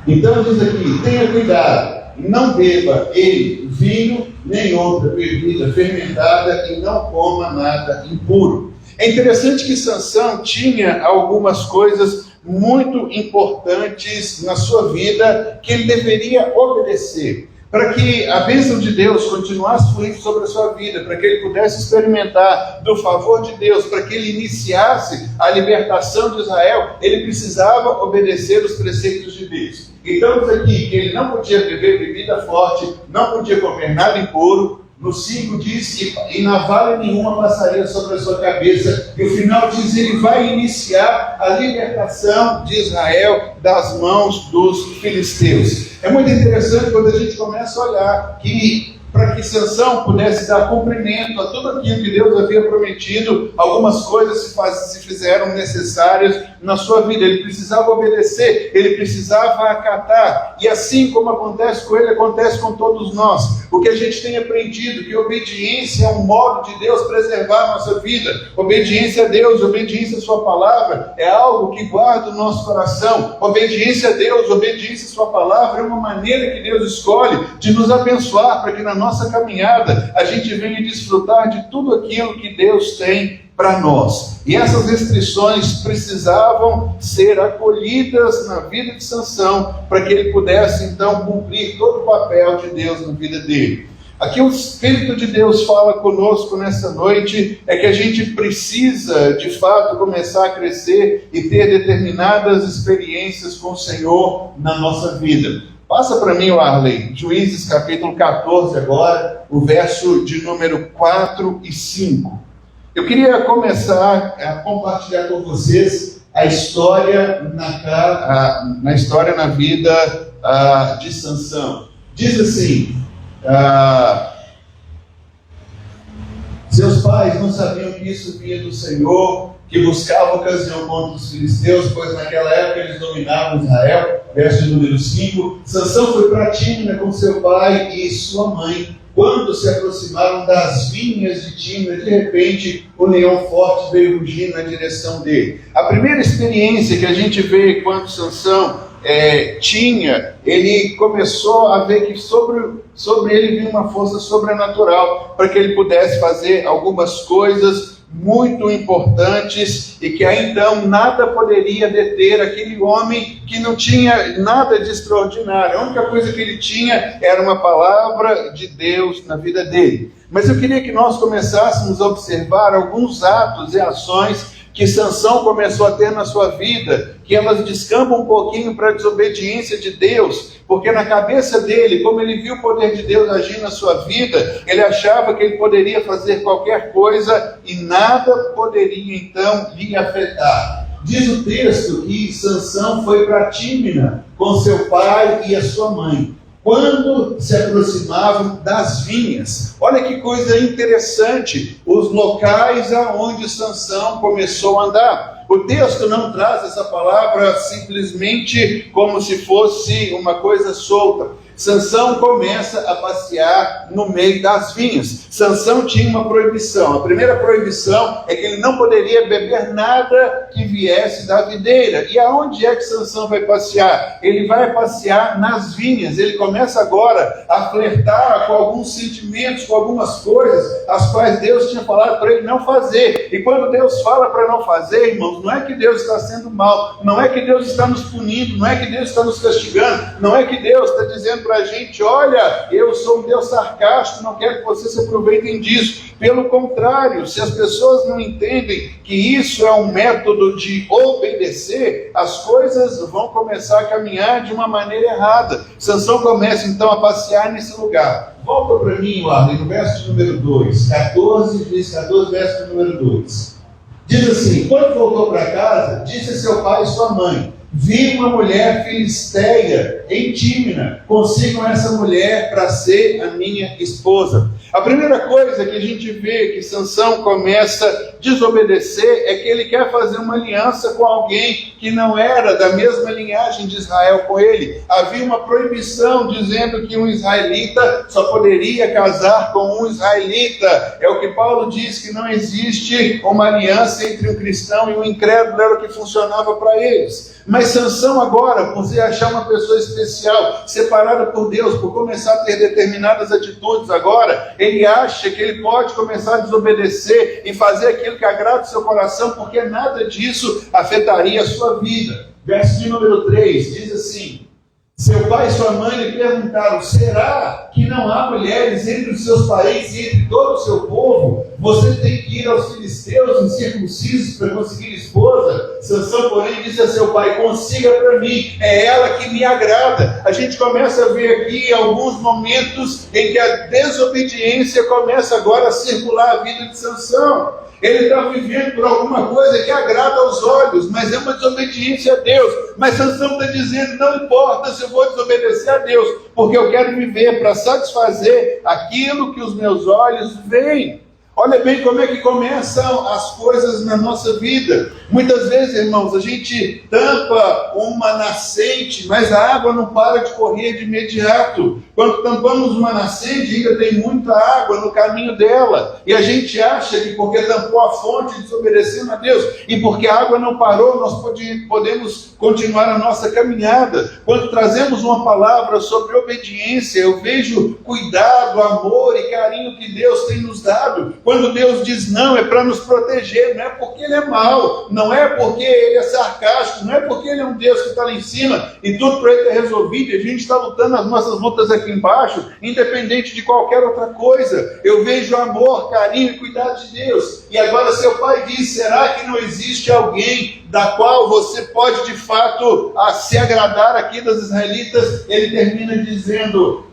Então diz aqui, tenha cuidado, não beba ele vinho, nem outra bebida fermentada, e não coma nada impuro. É interessante que Sansão tinha algumas coisas muito importantes na sua vida que ele deveria obedecer, para que a bênção de Deus continuasse fluindo sobre a sua vida, para que ele pudesse experimentar do favor de Deus, para que ele iniciasse a libertação de Israel, ele precisava obedecer os preceitos de Deus. Então diz aqui que ele não podia beber bebida forte, não podia comer nada impuro. No 5 diz que e navalha nenhuma passaria sobre a sua cabeça. E o final diz que ele vai iniciar a libertação de Israel das mãos dos filisteus. É muito interessante quando a gente começa a olhar que para que Sansão pudesse dar cumprimento a tudo aquilo que Deus havia prometido, algumas coisas se fizeram necessárias na sua vida. Ele precisava obedecer, ele precisava acatar. E assim como acontece com ele, acontece com todos nós. O que a gente tem aprendido, que obediência é um modo de Deus preservar a nossa vida. Obediência a Deus, obediência à sua palavra, é algo que guarda o nosso coração. Obediência a Deus, obediência à sua palavra é uma maneira que Deus escolhe de nos abençoar, para que na nossa caminhada a gente venha desfrutar de tudo aquilo que Deus tem para nós. E essas restrições precisavam ser acolhidas na vida de Sansão, para que ele pudesse então cumprir todo o papel de Deus na vida dele. Aqui o Espírito de Deus fala conosco nessa noite, é que a gente precisa de fato começar a crescer e ter determinadas experiências com o Senhor na nossa vida. Passa para mim, Arley, Juízes capítulo 14 agora, o verso de número 4 e 5. Eu queria começar a compartilhar com vocês a história na vida de Sansão. Diz assim, seus pais não sabiam que isso vinha do Senhor, que buscava ocasião contra os filisteus, pois naquela época eles dominavam Israel. Verso número 5, Sansão foi para Tímina com seu pai e sua mãe. Quando se aproximaram das vinhas de Tímina, de repente o leão forte veio rugir na direção dele. A primeira experiência que a gente vê quando Sansão ele começou a ver que sobre ele vinha uma força sobrenatural, para que ele pudesse fazer algumas coisas muito importantes, e que aí então nada poderia deter aquele homem que não tinha nada de extraordinário. A única coisa que ele tinha era uma palavra de Deus na vida dele. Mas eu queria que nós começássemos a observar alguns atos e ações que Sansão começou a ter na sua vida, que elas descambam um pouquinho para a desobediência de Deus, porque na cabeça dele, como ele viu o poder de Deus agir na sua vida, ele achava que ele poderia fazer qualquer coisa e nada poderia então lhe afetar. Diz o texto que Sansão foi para Tímina com seu pai e a sua mãe, quando se aproximavam das vinhas. Olha que coisa interessante, os locais aonde Sansão começou a andar. O texto não traz essa palavra simplesmente como se fosse uma coisa solta. Sansão começa a passear no meio das vinhas. Sansão tinha uma proibição. A primeira proibição é que ele não poderia beber nada que viesse da videira. E aonde é que Sansão vai passear? Ele vai passear nas vinhas. Ele começa agora a flertar com alguns sentimentos, com algumas coisas, as quais Deus tinha falado para ele não fazer. E quando Deus fala para não fazer, irmãos, não é que Deus está sendo mal, não é que Deus está nos punindo, não é que Deus está nos castigando, não é que Deus está dizendo para a gente: olha, eu sou um Deus sarcástico, não quero que vocês se aproveitem disso. Pelo contrário, se as pessoas não entendem que isso é um método de obedecer, as coisas vão começar a caminhar de uma maneira errada. Sansão começa então a passear nesse lugar. Volta para mim, Warden, no verso de número 2, 14, verso de número 2. Diz assim: quando voltou para casa, disse a seu pai e sua mãe: vi uma mulher filisteia em Tímina, consigam essa mulher para ser a minha esposa. A primeira coisa que a gente vê que Sansão começa a desobedecer é que ele quer fazer uma aliança com alguém que não era da mesma linhagem de Israel com ele. Havia uma proibição dizendo que um israelita só poderia casar com um israelita. É o que Paulo diz, que não existe uma aliança entre um cristão e um incrédulo, era o que funcionava para eles. Mas Sansão agora, por se achar uma pessoa especial, separada por Deus, por começar a ter determinadas atitudes agora, ele acha que ele pode começar a desobedecer e fazer aquilo que agrada o seu coração, porque nada disso afetaria a sua vida. Verso de número 3 diz assim: seu pai e sua mãe lhe perguntaram: será que não há mulheres entre os seus parentes e entre todo o seu povo? Você tem que ir aos filisteus incircuncisos para conseguir esposa? Sansão, porém, disse a seu pai: consiga para mim, é ela que me agrada. A gente começa a ver aqui alguns momentos em que a desobediência começa agora a circular a vida de Sansão. Ele está vivendo por alguma coisa que agrada aos olhos, mas é uma desobediência a Deus. Mas Sansão está dizendo: não importa se eu vou desobedecer a Deus, porque eu quero viver para satisfazer aquilo que os meus olhos veem. Olha bem como é que começam as coisas na nossa vida. Muitas vezes, irmãos, a gente tampa uma nascente, mas a água não para de correr de imediato. Quando tampamos uma nascente, ainda tem muita água no caminho dela. E a gente acha que porque tampou a fonte, desobedecendo a Deus, e porque a água não parou, nós podemos continuar a nossa caminhada. Quando trazemos uma palavra sobre obediência, eu vejo cuidado, amor e carinho que Deus tem nos dado. Quando Deus diz não, é para nos proteger, não é porque Ele é mau, não é porque Ele é sarcástico, não é porque Ele é um Deus que está lá em cima e tudo para Ele é resolvido e a gente está lutando as nossas lutas aqui embaixo, independente de qualquer outra coisa. Eu vejo amor, carinho e cuidado de Deus. E agora seu pai diz: será que não existe alguém da qual você pode de fato se agradar aqui das israelitas? Ele termina dizendo: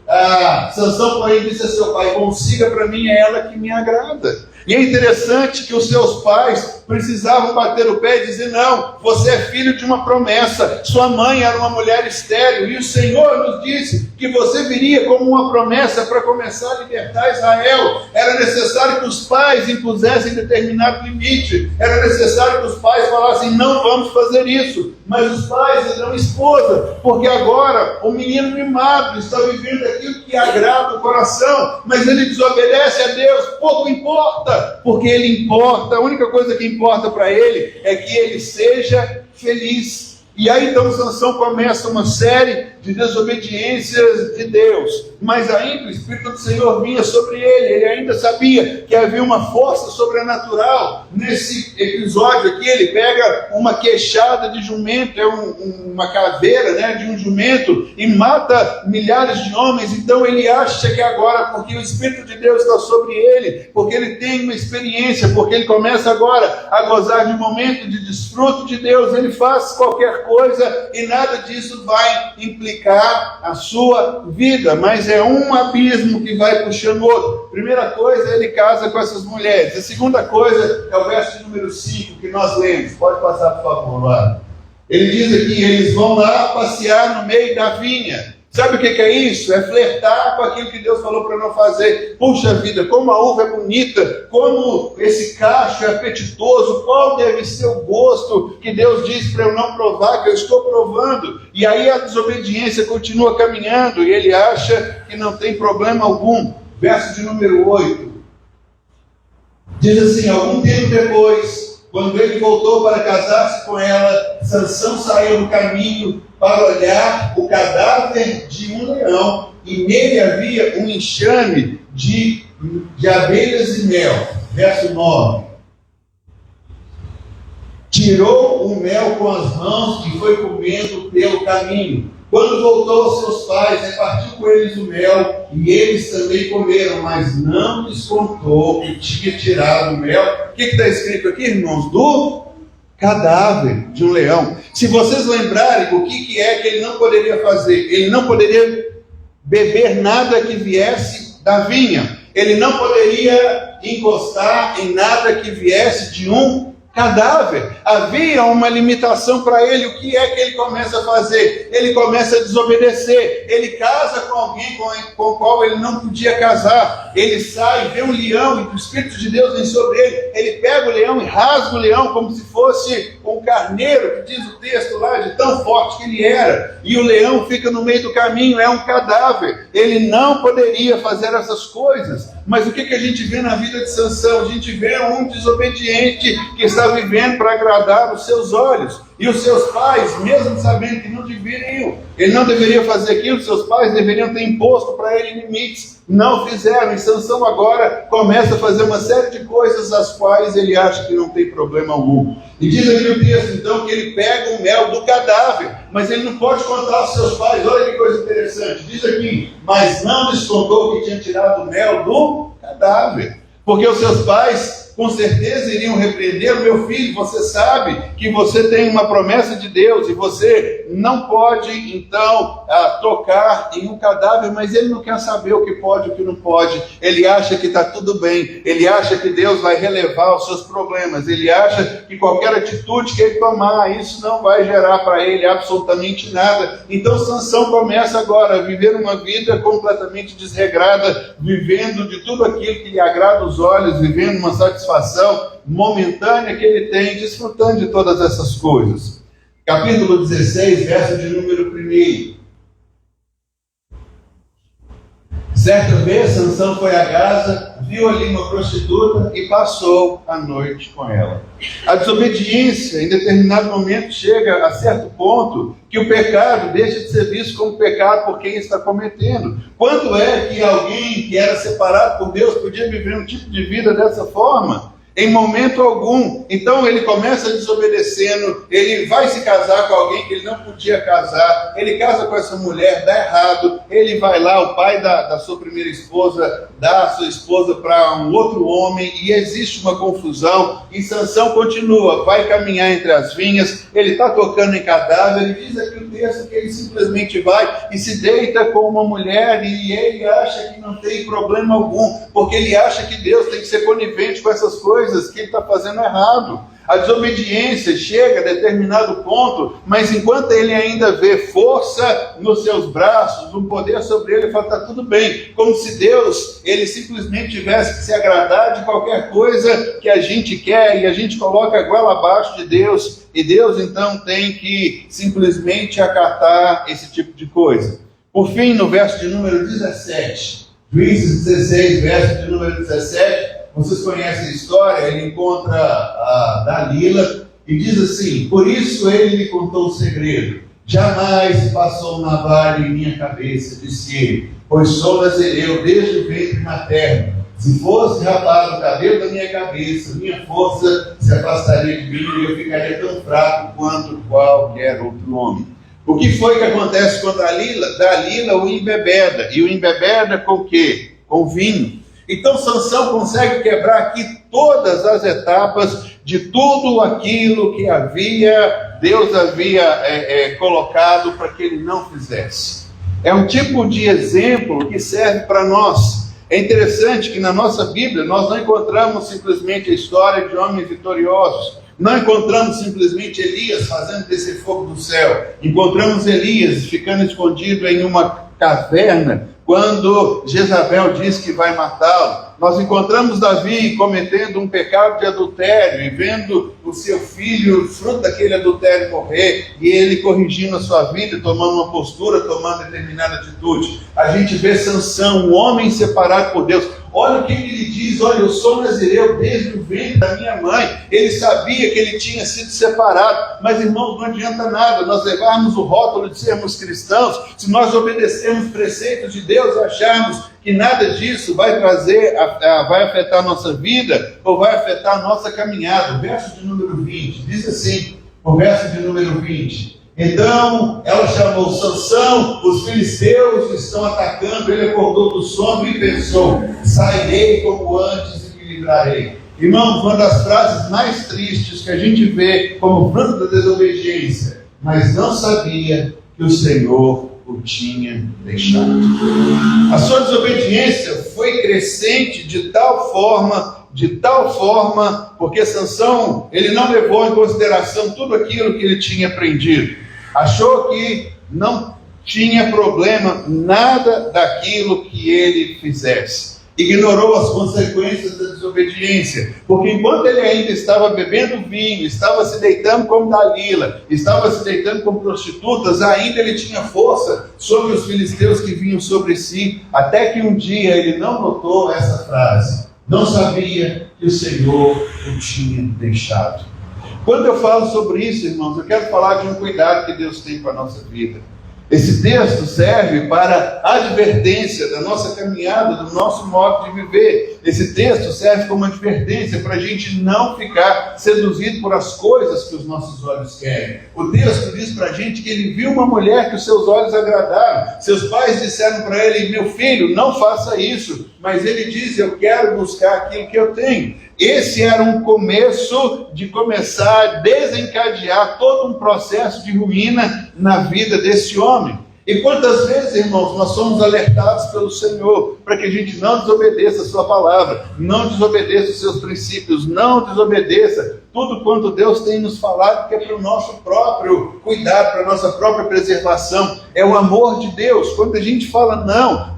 Sansão, porém, disse a seu pai: consiga para mim, é ela que me agrada. E é interessante que os seus pais precisavam bater o pé e dizer: não, você é filho de uma promessa, sua mãe era uma mulher estéril, e o Senhor nos disse que você viria como uma promessa para começar a libertar Israel. Era necessário que os pais impusessem determinado limite, era necessário que os pais falassem: não vamos fazer isso. Mas os pais dão esposa, porque agora o menino mimado está vivendo aquilo que agrada o coração, mas ele desobedece a Deus. Pouco importa, porque Ele importa. A única coisa que importa para ele é que ele seja feliz. E aí então Sansão começa uma série de desobediências de Deus, mas ainda o Espírito do Senhor vinha sobre ele ainda sabia que havia uma força sobrenatural. Nesse episódio aqui, ele pega uma queixada de jumento, uma caveira, de um jumento, e mata milhares de homens. Então ele acha que agora, porque o Espírito de Deus está sobre ele, porque ele tem uma experiência, porque ele começa agora a gozar de um momento de desfruto de Deus, ele faz qualquer coisa e nada disso vai implicar a sua vida, mas é um abismo que vai puxando o outro. Primeira coisa, ele casa com essas mulheres. A segunda coisa é o verso de número 5 que nós lemos. Pode passar, por favor, lá. Ele diz aqui: eles vão lá passear no meio da vinha. Sabe o que é isso? É flertar com aquilo que Deus falou para não fazer. Puxa vida, como a uva é bonita, como esse cacho é apetitoso, qual deve ser o gosto que Deus diz para eu não provar, que eu estou provando. E aí a desobediência continua caminhando e ele acha que não tem problema algum. Verso de número 8. Diz assim: algum tempo depois, quando ele voltou para casar-se com ela, Sansão saiu no caminho para olhar o cadáver de um leão, e nele havia um enxame de abelhas e mel. Verso 9. Tirou o mel com as mãos e foi comendo pelo caminho. Quando voltou aos seus pais, repartiu com eles o mel, e eles também comeram, mas não lhes contou que tinha tirado o mel. O que está escrito aqui, irmãos? Do cadáver de um leão. Se vocês lembrarem, o que é que ele não poderia fazer? Ele não poderia beber nada que viesse da vinha. Ele não poderia encostar em nada que viesse de um cadáver. Havia uma limitação para ele. O que é que ele começa a fazer? Ele começa a desobedecer. Ele casa com alguém com o qual ele não podia casar. Ele sai, vê um leão e o Espírito de Deus vem sobre ele. Ele pega o leão e rasga o leão como se fosse um carneiro, que diz o texto lá, de tão forte que ele era. E o leão fica no meio do caminho, é um cadáver. Ele não poderia fazer essas coisas. Mas o que a gente vê na vida de Sansão? A gente vê um desobediente que está vivendo para agradar os seus olhos. E os seus pais, mesmo sabendo que não deveriam, ele não deveria fazer aquilo, seus pais deveriam ter imposto para ele limites. Não fizeram. E Sansão agora começa a fazer uma série de coisas as quais ele acha que não tem problema algum. E diz aqui o texto, então, que ele pega o mel do cadáver, mas ele não pode contar aos seus pais. Olha que coisa interessante. Diz aqui, mas não lhes contou que tinha tirado o mel do cadáver. Porque os seus pais com certeza iriam repreender: meu filho, você sabe que você tem uma promessa de Deus e você não pode então tocar em um cadáver. Mas ele não quer saber o que pode e o que não pode. Ele acha que está tudo bem, ele acha que Deus vai relevar os seus problemas, ele acha que qualquer atitude que ele tomar, isso não vai gerar para ele absolutamente nada. Então Sansão começa agora a viver uma vida completamente desregrada, vivendo de tudo aquilo que lhe agrada os olhos, vivendo uma satisfação momentânea que ele tem, desfrutando de todas essas coisas. Capítulo 16, verso de número 1. Certa vez Sansão foi a Gaza, viu ali uma prostituta e passou a noite com ela. A desobediência, em determinado momento, chega a certo ponto que o pecado deixa de ser visto como pecado por quem está cometendo. Quando é que alguém que era separado por Deus podia viver um tipo de vida dessa forma? Em momento algum. Então ele começa desobedecendo, ele vai se casar com alguém que ele não podia casar, ele casa com essa mulher, dá errado, ele vai lá, o pai da sua primeira esposa, dá a sua esposa para um outro homem, e existe uma confusão, e Sansão continua, vai caminhar entre as vinhas, ele está tocando em cadáver, e diz aqui o texto que ele simplesmente vai e se deita com uma mulher, e ele acha que não tem problema algum, porque ele acha que Deus tem que ser conivente com essas coisas que ele está fazendo errado. A desobediência chega a determinado ponto, mas enquanto ele ainda vê força nos seus braços, um poder sobre ele, ele fala, está tudo bem, como se Deus, ele simplesmente tivesse que se agradar de qualquer coisa que a gente quer, e a gente coloca a goela abaixo de Deus, e Deus então tem que simplesmente acatar esse tipo de coisa. Por fim, no verso de número 17, Juízes 16, verso de número 17, vocês conhecem a história, ele encontra a Dalila e diz assim: por isso ele lhe contou o segredo. Jamais se passou navalha em minha cabeça, disse ele, pois sou nazireu desde o ventre materno. Se fosse rapado o cabelo da minha cabeça, minha força se afastaria de mim e eu ficaria tão fraco quanto qualquer outro homem. O que foi que acontece com Dalila? Dalila o embebeda. E o embebeda com o quê? Com vinho. Então Sansão consegue quebrar aqui todas as etapas de tudo aquilo que Deus havia colocado para que ele não fizesse. É um tipo de exemplo que serve para nós. É interessante que na nossa Bíblia nós não encontramos simplesmente a história de homens vitoriosos. Não encontramos simplesmente Elias fazendo descer fogo do céu. Encontramos Elias ficando escondido em uma caverna quando Jezabel diz que vai matá-lo. Nós encontramos Davi cometendo um pecado de adultério e vendo o seu filho, fruto daquele adultério, morrer, e ele corrigindo a sua vida, tomando uma postura, tomando determinada atitude. A gente vê Sansão, um homem separado por Deus. Olha o que ele diz: olha, eu sou nazireu desde o ventre da minha mãe. Ele sabia que ele tinha sido separado. Mas, irmãos, não adianta nada nós levarmos o rótulo de sermos cristãos, se nós obedecermos preceitos de Deus, acharmos que nada disso vai vai afetar a nossa vida ou vai afetar a nossa caminhada. O verso de número 20 diz assim, o verso de número 20: Então ela chamou Sansão, os filisteus estão atacando. Ele acordou do sono e pensou: sairei como antes e me livrarei. Irmãos, uma das frases mais tristes que a gente vê como fruto da desobediência: mas não sabia que o Senhor o tinha deixado. A sua desobediência foi crescente de tal forma, porque Sansão, ele não levou em consideração tudo aquilo que ele tinha aprendido. Achou que não tinha problema nada daquilo que ele fizesse. Ignorou as consequências da desobediência, porque enquanto ele ainda estava bebendo vinho, estava se deitando como Dalila, estava se deitando como prostitutas, ainda ele tinha força sobre os filisteus que vinham sobre si, até que um dia ele não notou essa frase: não sabia que o Senhor o tinha deixado. Quando eu falo sobre isso, irmãos, eu quero falar de um cuidado que Deus tem com a nossa vida. Esse texto serve para advertência da nossa caminhada, do nosso modo de viver. Esse texto serve como advertência para a gente não ficar seduzido por as coisas que os nossos olhos querem. O texto diz para a gente que ele viu uma mulher que os seus olhos agradaram. Seus pais disseram para ele: meu filho, não faça isso. Mas ele diz: eu quero buscar aquilo que eu tenho. Esse era um começo de começar a desencadear todo um processo de ruína na vida desse homem. E quantas vezes, irmãos, nós somos alertados pelo Senhor para que a gente não desobedeça a sua palavra, não desobedeça os seus princípios, não desobedeça tudo quanto Deus tem nos falado, que é para o nosso próprio cuidado, para a nossa própria preservação. É o amor de Deus. Quando a gente fala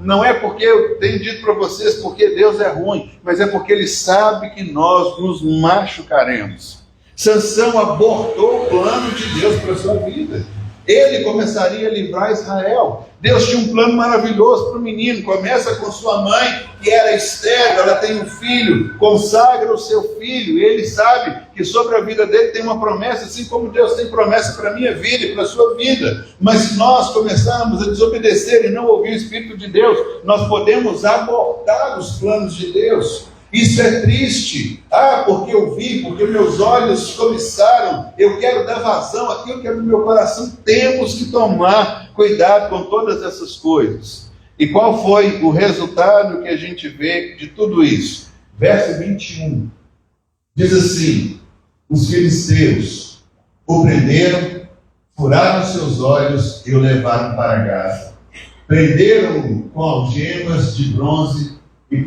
não é porque eu tenho dito para vocês porque Deus é ruim, mas é porque Ele sabe que nós nos machucaremos. Sansão abortou o plano de Deus para a sua vida. Ele começaria a livrar Israel. Deus tinha um plano maravilhoso para o menino. Começa com sua mãe, que era estéril, ela tem um filho, consagra o seu filho. Ele sabe que sobre a vida dele tem uma promessa, assim como Deus tem promessa para a minha vida e para a sua vida. Mas se nós começarmos a desobedecer e não ouvir o Espírito de Deus, nós podemos abortar os planos de Deus. Isso é triste. Porque eu vi, porque meus olhos cobiçaram, eu quero dar vazão àquilo que é do meu coração. Temos que tomar cuidado com todas essas coisas. E qual foi o resultado que a gente vê de tudo isso? Verso 21 diz assim: os filisteus o prenderam, furaram seus olhos e o levaram para Gaza. Prenderam-o com algemas de bronze e o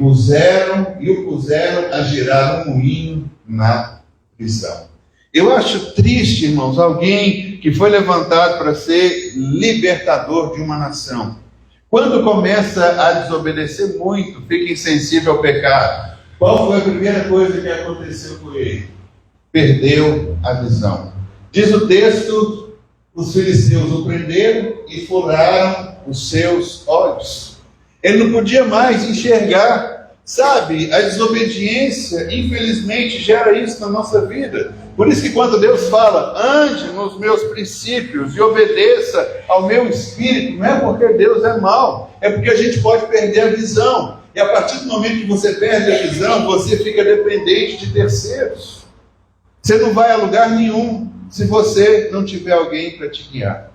puseram a girar um moinho na prisão. Eu acho triste, irmãos, alguém que foi levantado para ser libertador de uma nação, quando começa a desobedecer muito, fica insensível ao pecado. Qual foi a primeira coisa que aconteceu com ele? Perdeu a visão. Diz o texto: os filisteus o prenderam e furaram os seus olhos. Ele não podia mais enxergar. Sabe, a desobediência, infelizmente, gera isso na nossa vida. Por isso que quando Deus fala: ande nos meus princípios e obedeça ao meu espírito, não é porque Deus é mau, é porque a gente pode perder a visão. E a partir do momento que você perde a visão, você fica dependente de terceiros. Você não vai a lugar nenhum se você não tiver alguém para te guiar.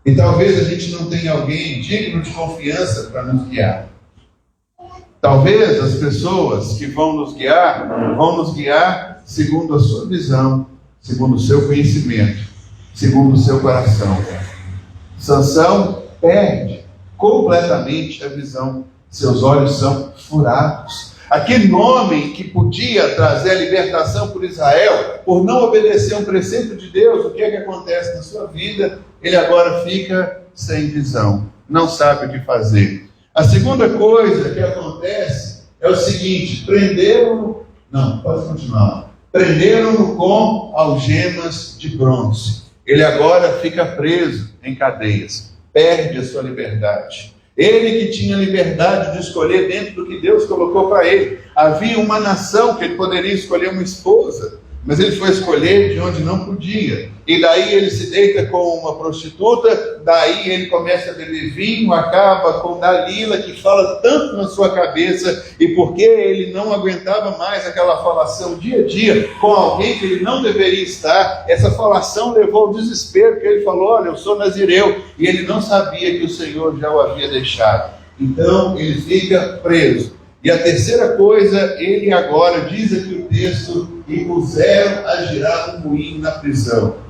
E talvez a gente não tenha alguém digno de confiança para nos guiar. Talvez as pessoas que vão nos guiar segundo a sua visão, segundo o seu conhecimento, segundo o seu coração. Sansão perde completamente a visão. Seus olhos são furados. Aquele homem que podia trazer a libertação por Israel, por não obedecer um preceito de Deus, o que é que acontece na sua vida? Ele agora fica sem visão, não sabe o que fazer. A segunda coisa que acontece é o seguinte: prenderam-no com algemas de bronze. Ele agora fica preso em cadeias, perde a sua liberdade. Ele que tinha liberdade de escolher dentro do que Deus colocou para ele. Havia uma nação que ele poderia escolher uma esposa, mas ele foi escolher de onde não podia. E daí ele se deita com uma prostituta, daí ele começa a beber vinho, acaba com Dalila, que fala tanto na sua cabeça, e porque ele não aguentava mais aquela falação dia a dia com alguém que ele não deveria estar, essa falação levou ao desespero, que ele falou: olha, eu sou nazireu, e ele não sabia que o Senhor já o havia deixado. Então ele fica preso. E a terceira coisa, ele agora, diz aqui o texto, e puseram a girar um moinho na prisão.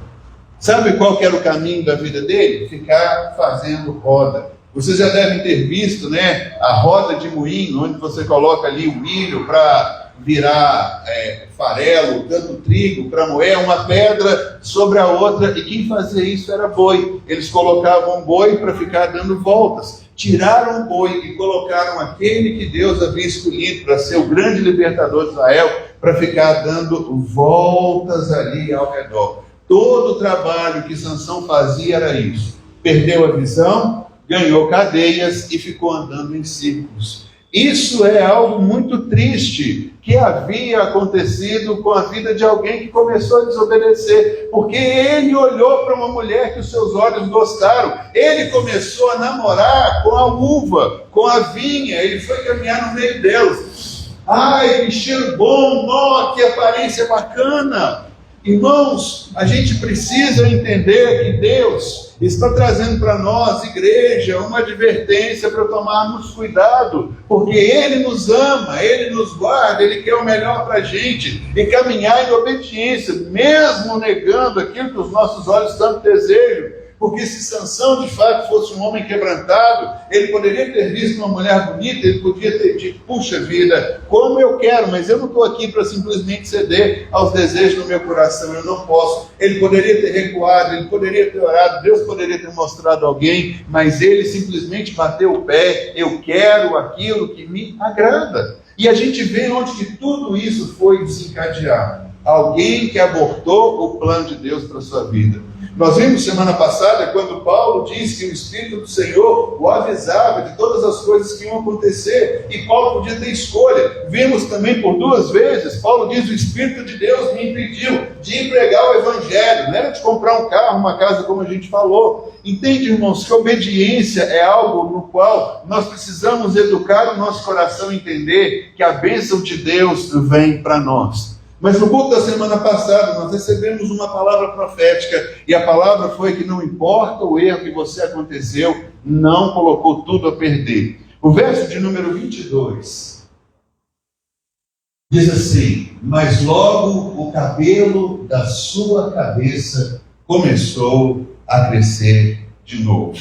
Sabe qual que era o caminho da vida dele? Ficar fazendo roda. Vocês já devem ter visto, né, a roda de moinho, onde você coloca ali o milho para virar farelo, tanto trigo para moer, uma pedra sobre a outra, e quem fazia isso era boi. Eles colocavam um boi para ficar dando voltas. Tiraram o boi e colocaram aquele que Deus havia escolhido para ser o grande libertador de Israel, para ficar dando voltas ali ao redor. Todo o trabalho que Sansão fazia era isso. Perdeu a visão, ganhou cadeias e ficou andando em círculos. Isso é algo muito triste que havia acontecido com a vida de alguém que começou a desobedecer, porque ele olhou para uma mulher que os seus olhos gostaram, ele começou a namorar com a uva, com a vinha, ele foi caminhar no meio delas. Ai, que cheiro bom, ó, que aparência bacana. Irmãos, a gente precisa entender que Deus está trazendo para nós, igreja, uma advertência para tomarmos cuidado, porque Ele nos ama, Ele nos guarda, Ele quer o melhor para a gente, e caminhar em obediência, mesmo negando aquilo que os nossos olhos tanto desejam. Porque se Sansão de fato fosse um homem quebrantado, ele poderia ter visto uma mulher bonita, ele podia ter dito: puxa vida, como eu quero, mas eu não estou aqui para simplesmente ceder aos desejos do meu coração, eu não posso. Ele poderia ter recuado, ele poderia ter orado, Deus poderia ter mostrado alguém, mas ele simplesmente bateu o pé: eu quero aquilo que me agrada. E a gente vê onde que tudo isso foi desencadeado. Alguém que abortou o plano de Deus para a sua vida. Nós vimos semana passada, quando Paulo disse que o Espírito do Senhor o avisava de todas as coisas que iam acontecer, e Paulo podia ter escolha. Vimos também por 2 vezes, Paulo diz: o Espírito de Deus me impediu de pregar o Evangelho, não era de comprar um carro, uma casa, como a gente falou. Entende, irmãos, que obediência é algo no qual nós precisamos educar o nosso coração, entender que a bênção de Deus vem para nós. Mas no culto da semana passada nós recebemos uma palavra profética, e a palavra foi que não importa o erro que você aconteceu, não colocou tudo a perder. O verso de número 22 diz assim: mas logo o cabelo da sua cabeça começou a crescer de novo.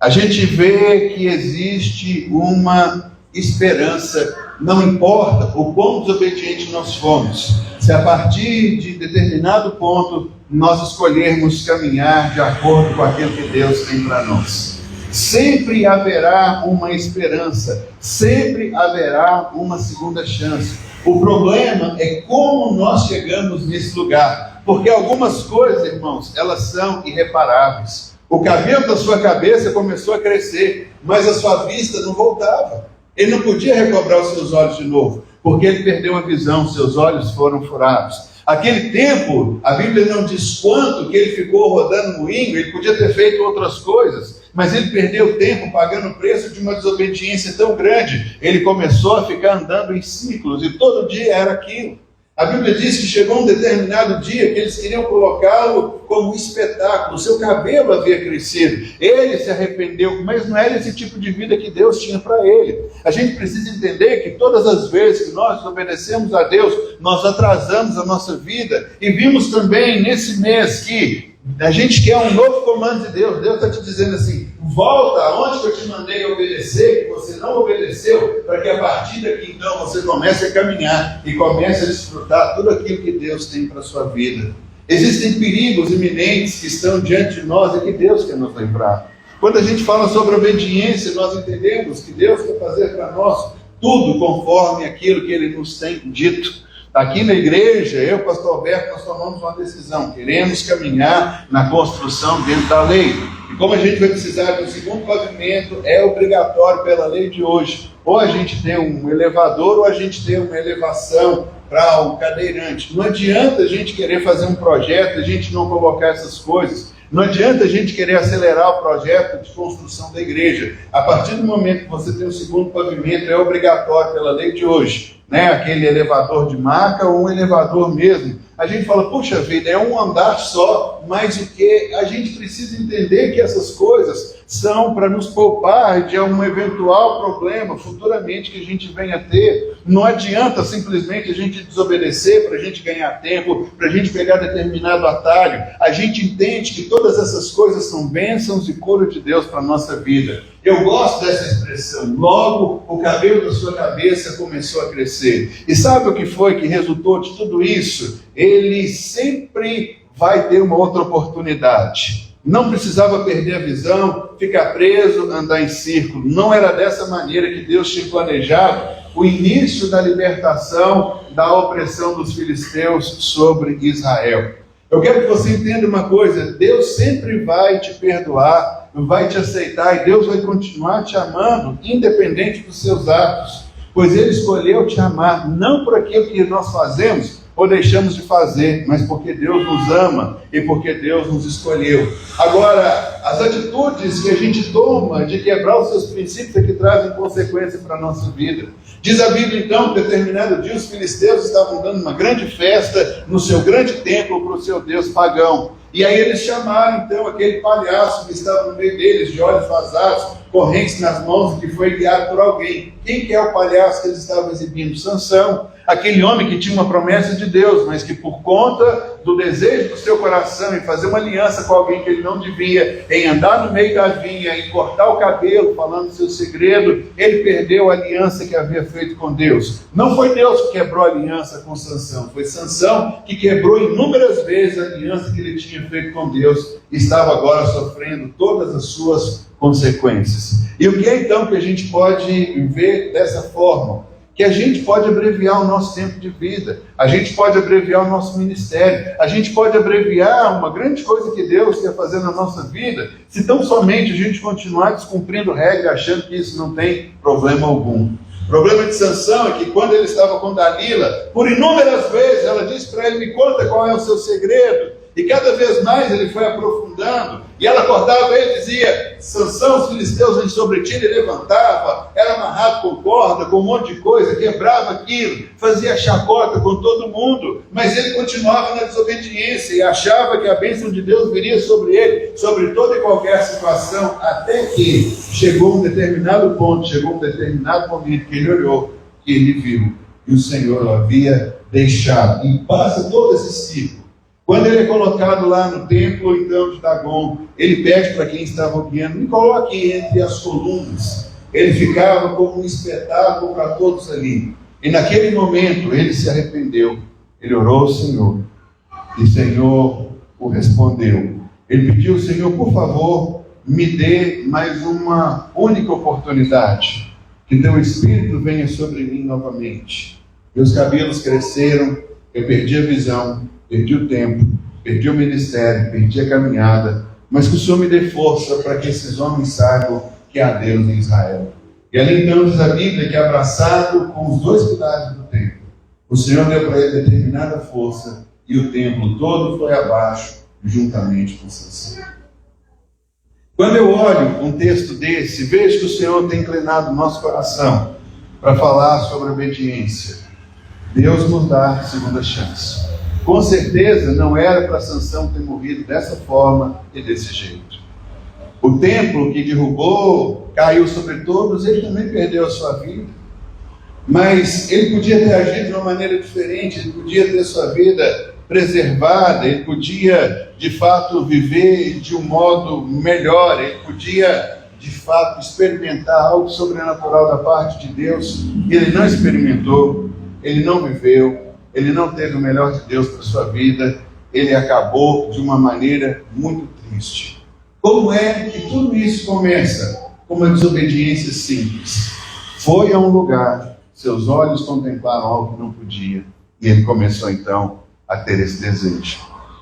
A gente vê que existe uma esperança. Não importa o quão desobediente nós fomos, se a partir de determinado ponto nós escolhermos caminhar de acordo com aquilo que Deus tem para nós, sempre haverá uma esperança, sempre haverá uma segunda chance. O problema é como nós chegamos nesse lugar, porque algumas coisas, irmãos, elas são irreparáveis. O cabelo da sua cabeça começou a crescer, mas a sua vista não voltava. Ele não podia recobrar os seus olhos de novo, porque ele perdeu a visão, seus olhos foram furados. Aquele tempo, a Bíblia não diz quanto que ele ficou rodando moinho, ele podia ter feito outras coisas, mas ele perdeu tempo pagando o preço de uma desobediência tão grande. Ele começou a ficar andando em ciclos, e todo dia era aquilo. A Bíblia diz que chegou um determinado dia que eles queriam colocá-lo como um espetáculo. Seu cabelo havia crescido, ele se arrependeu, mas não era esse tipo de vida que Deus tinha para ele. A gente precisa entender que todas as vezes que nós obedecemos a Deus, nós atrasamos a nossa vida. E vimos também nesse mês que a gente quer um novo comando de Deus. Deus está te dizendo assim: volta aonde que eu te mandei obedecer, que você não obedeceu, para que a partir daqui então você comece a caminhar e comece a desfrutar tudo aquilo que Deus tem para a sua vida. Existem perigos iminentes que estão diante de nós e que Deus quer nos lembrar. Quando a gente fala sobre obediência, nós entendemos que Deus quer fazer para nós tudo conforme aquilo que Ele nos tem dito. Aqui na igreja, eu e o pastor Alberto, nós tomamos uma decisão: queremos caminhar na construção dentro da lei. E como a gente vai precisar de um segundo pavimento, é obrigatório pela lei de hoje, ou a gente tem um elevador, ou a gente tem uma elevação para o cadeirante. Não adianta a gente querer fazer um projeto e a gente não colocar essas coisas. Não adianta a gente querer acelerar o projeto de construção da igreja. A partir do momento que você tem o segundo pavimento, é obrigatório pela lei de hoje, né? Aquele elevador de maca ou um elevador mesmo. A gente fala, puxa vida, é um andar só, mas o que a gente precisa entender que essas coisas são para nos poupar de um eventual problema futuramente que a gente venha a ter. Não adianta simplesmente a gente desobedecer para a gente ganhar tempo, para a gente pegar determinado atalho. A gente entende que todas essas coisas são bênçãos e cura de Deus para a nossa vida. Eu gosto dessa expressão, logo o cabelo da sua cabeça começou a crescer. E sabe o que foi que resultou de tudo isso? Ele sempre vai ter uma outra oportunidade. Não precisava perder a visão, ficar preso, andar em círculo. Não era dessa maneira que Deus tinha planejado o início da libertação da opressão dos filisteus sobre Israel. Eu quero que você entenda uma coisa, Deus sempre vai te perdoar, vai te aceitar e Deus vai continuar te amando, independente dos seus atos, pois Ele escolheu te amar, não por aquilo que nós fazemos ou deixamos de fazer, mas porque Deus nos ama e porque Deus nos escolheu. Agora, as atitudes que a gente toma de quebrar os seus princípios é que trazem consequência para a nossa vida. Diz a Bíblia então, que determinado dia os filisteus estavam dando uma grande festa no seu grande templo para o seu Deus pagão. E aí eles chamaram então aquele palhaço que estava no meio deles, de olhos vazados, correntes nas mãos, que foi guiado por alguém. Quem que é o palhaço que eles estavam exibindo? Sansão, aquele homem que tinha uma promessa de Deus, mas que por conta do desejo do seu coração em fazer uma aliança com alguém que ele não devia, em andar no meio da vinha, em cortar o cabelo, falando seu segredo, ele perdeu a aliança que havia feito com Deus. Não foi Deus que quebrou a aliança com Sansão, foi Sansão que quebrou inúmeras vezes a aliança que ele tinha feito com Deus, e estava agora sofrendo todas as suas consequências. E o que é então que a gente pode ver dessa forma? Que a gente pode abreviar o nosso tempo de vida, a gente pode abreviar o nosso ministério, a gente pode abreviar uma grande coisa que Deus quer fazer na nossa vida, se tão somente a gente continuar descumprindo regra, achando que isso não tem problema algum. O problema de Sansão é que quando ele estava com Dalila, por inúmeras vezes ela disse para ele, me conta qual é o seu segredo, e cada vez mais ele foi aprofundando, e ela acordava ele e dizia, Sansão, os filisteus vêm sobre ti, ele levantava, era amarrado com corda, com um monte de coisa, quebrava aquilo, fazia chacota com todo mundo, mas ele continuava na desobediência, e achava que a bênção de Deus viria sobre ele, sobre toda e qualquer situação, até que chegou um determinado ponto, chegou um determinado momento que ele olhou, que ele viu, que o Senhor o havia deixado, e passa todo esse ciclo. Quando ele é colocado lá no templo, então, de Dagon, ele pede para quem estava guiando, me coloque entre as colunas. Ele ficava como um espetáculo para todos ali. E naquele momento, ele se arrependeu. Ele orou ao Senhor. E o Senhor o respondeu. Ele pediu ao Senhor, por favor, me dê mais uma única oportunidade. Que teu Espírito venha sobre mim novamente. Meus cabelos cresceram, eu perdi a visão. Perdi o tempo, perdi o ministério, perdi a caminhada, mas que o Senhor me dê força para que esses homens saibam que há Deus em Israel. E ali então diz a Bíblia que abraçado com os dois pilares do templo, o Senhor deu para ele determinada força e o templo todo foi abaixo, juntamente com Sansão. Quando eu olho um texto desse, vejo que o Senhor tem inclinado o nosso coração para falar sobre obediência. Deus nos dá segunda chance. Com certeza não era para Sansão ter morrido dessa forma e desse jeito. O templo que derrubou, caiu sobre todos, ele também perdeu a sua vida. Mas ele podia ter agido de uma maneira diferente, ele podia ter sua vida preservada, ele podia de fato viver de um modo melhor, ele podia de fato experimentar algo sobrenatural da parte de Deus. Ele não experimentou, ele não viveu. Ele não teve o melhor de Deus para a sua vida, ele acabou de uma maneira muito triste. Como é que tudo isso começa? Com uma desobediência simples. Foi a um lugar, seus olhos contemplaram algo que não podia, e ele começou então a ter esse desejo.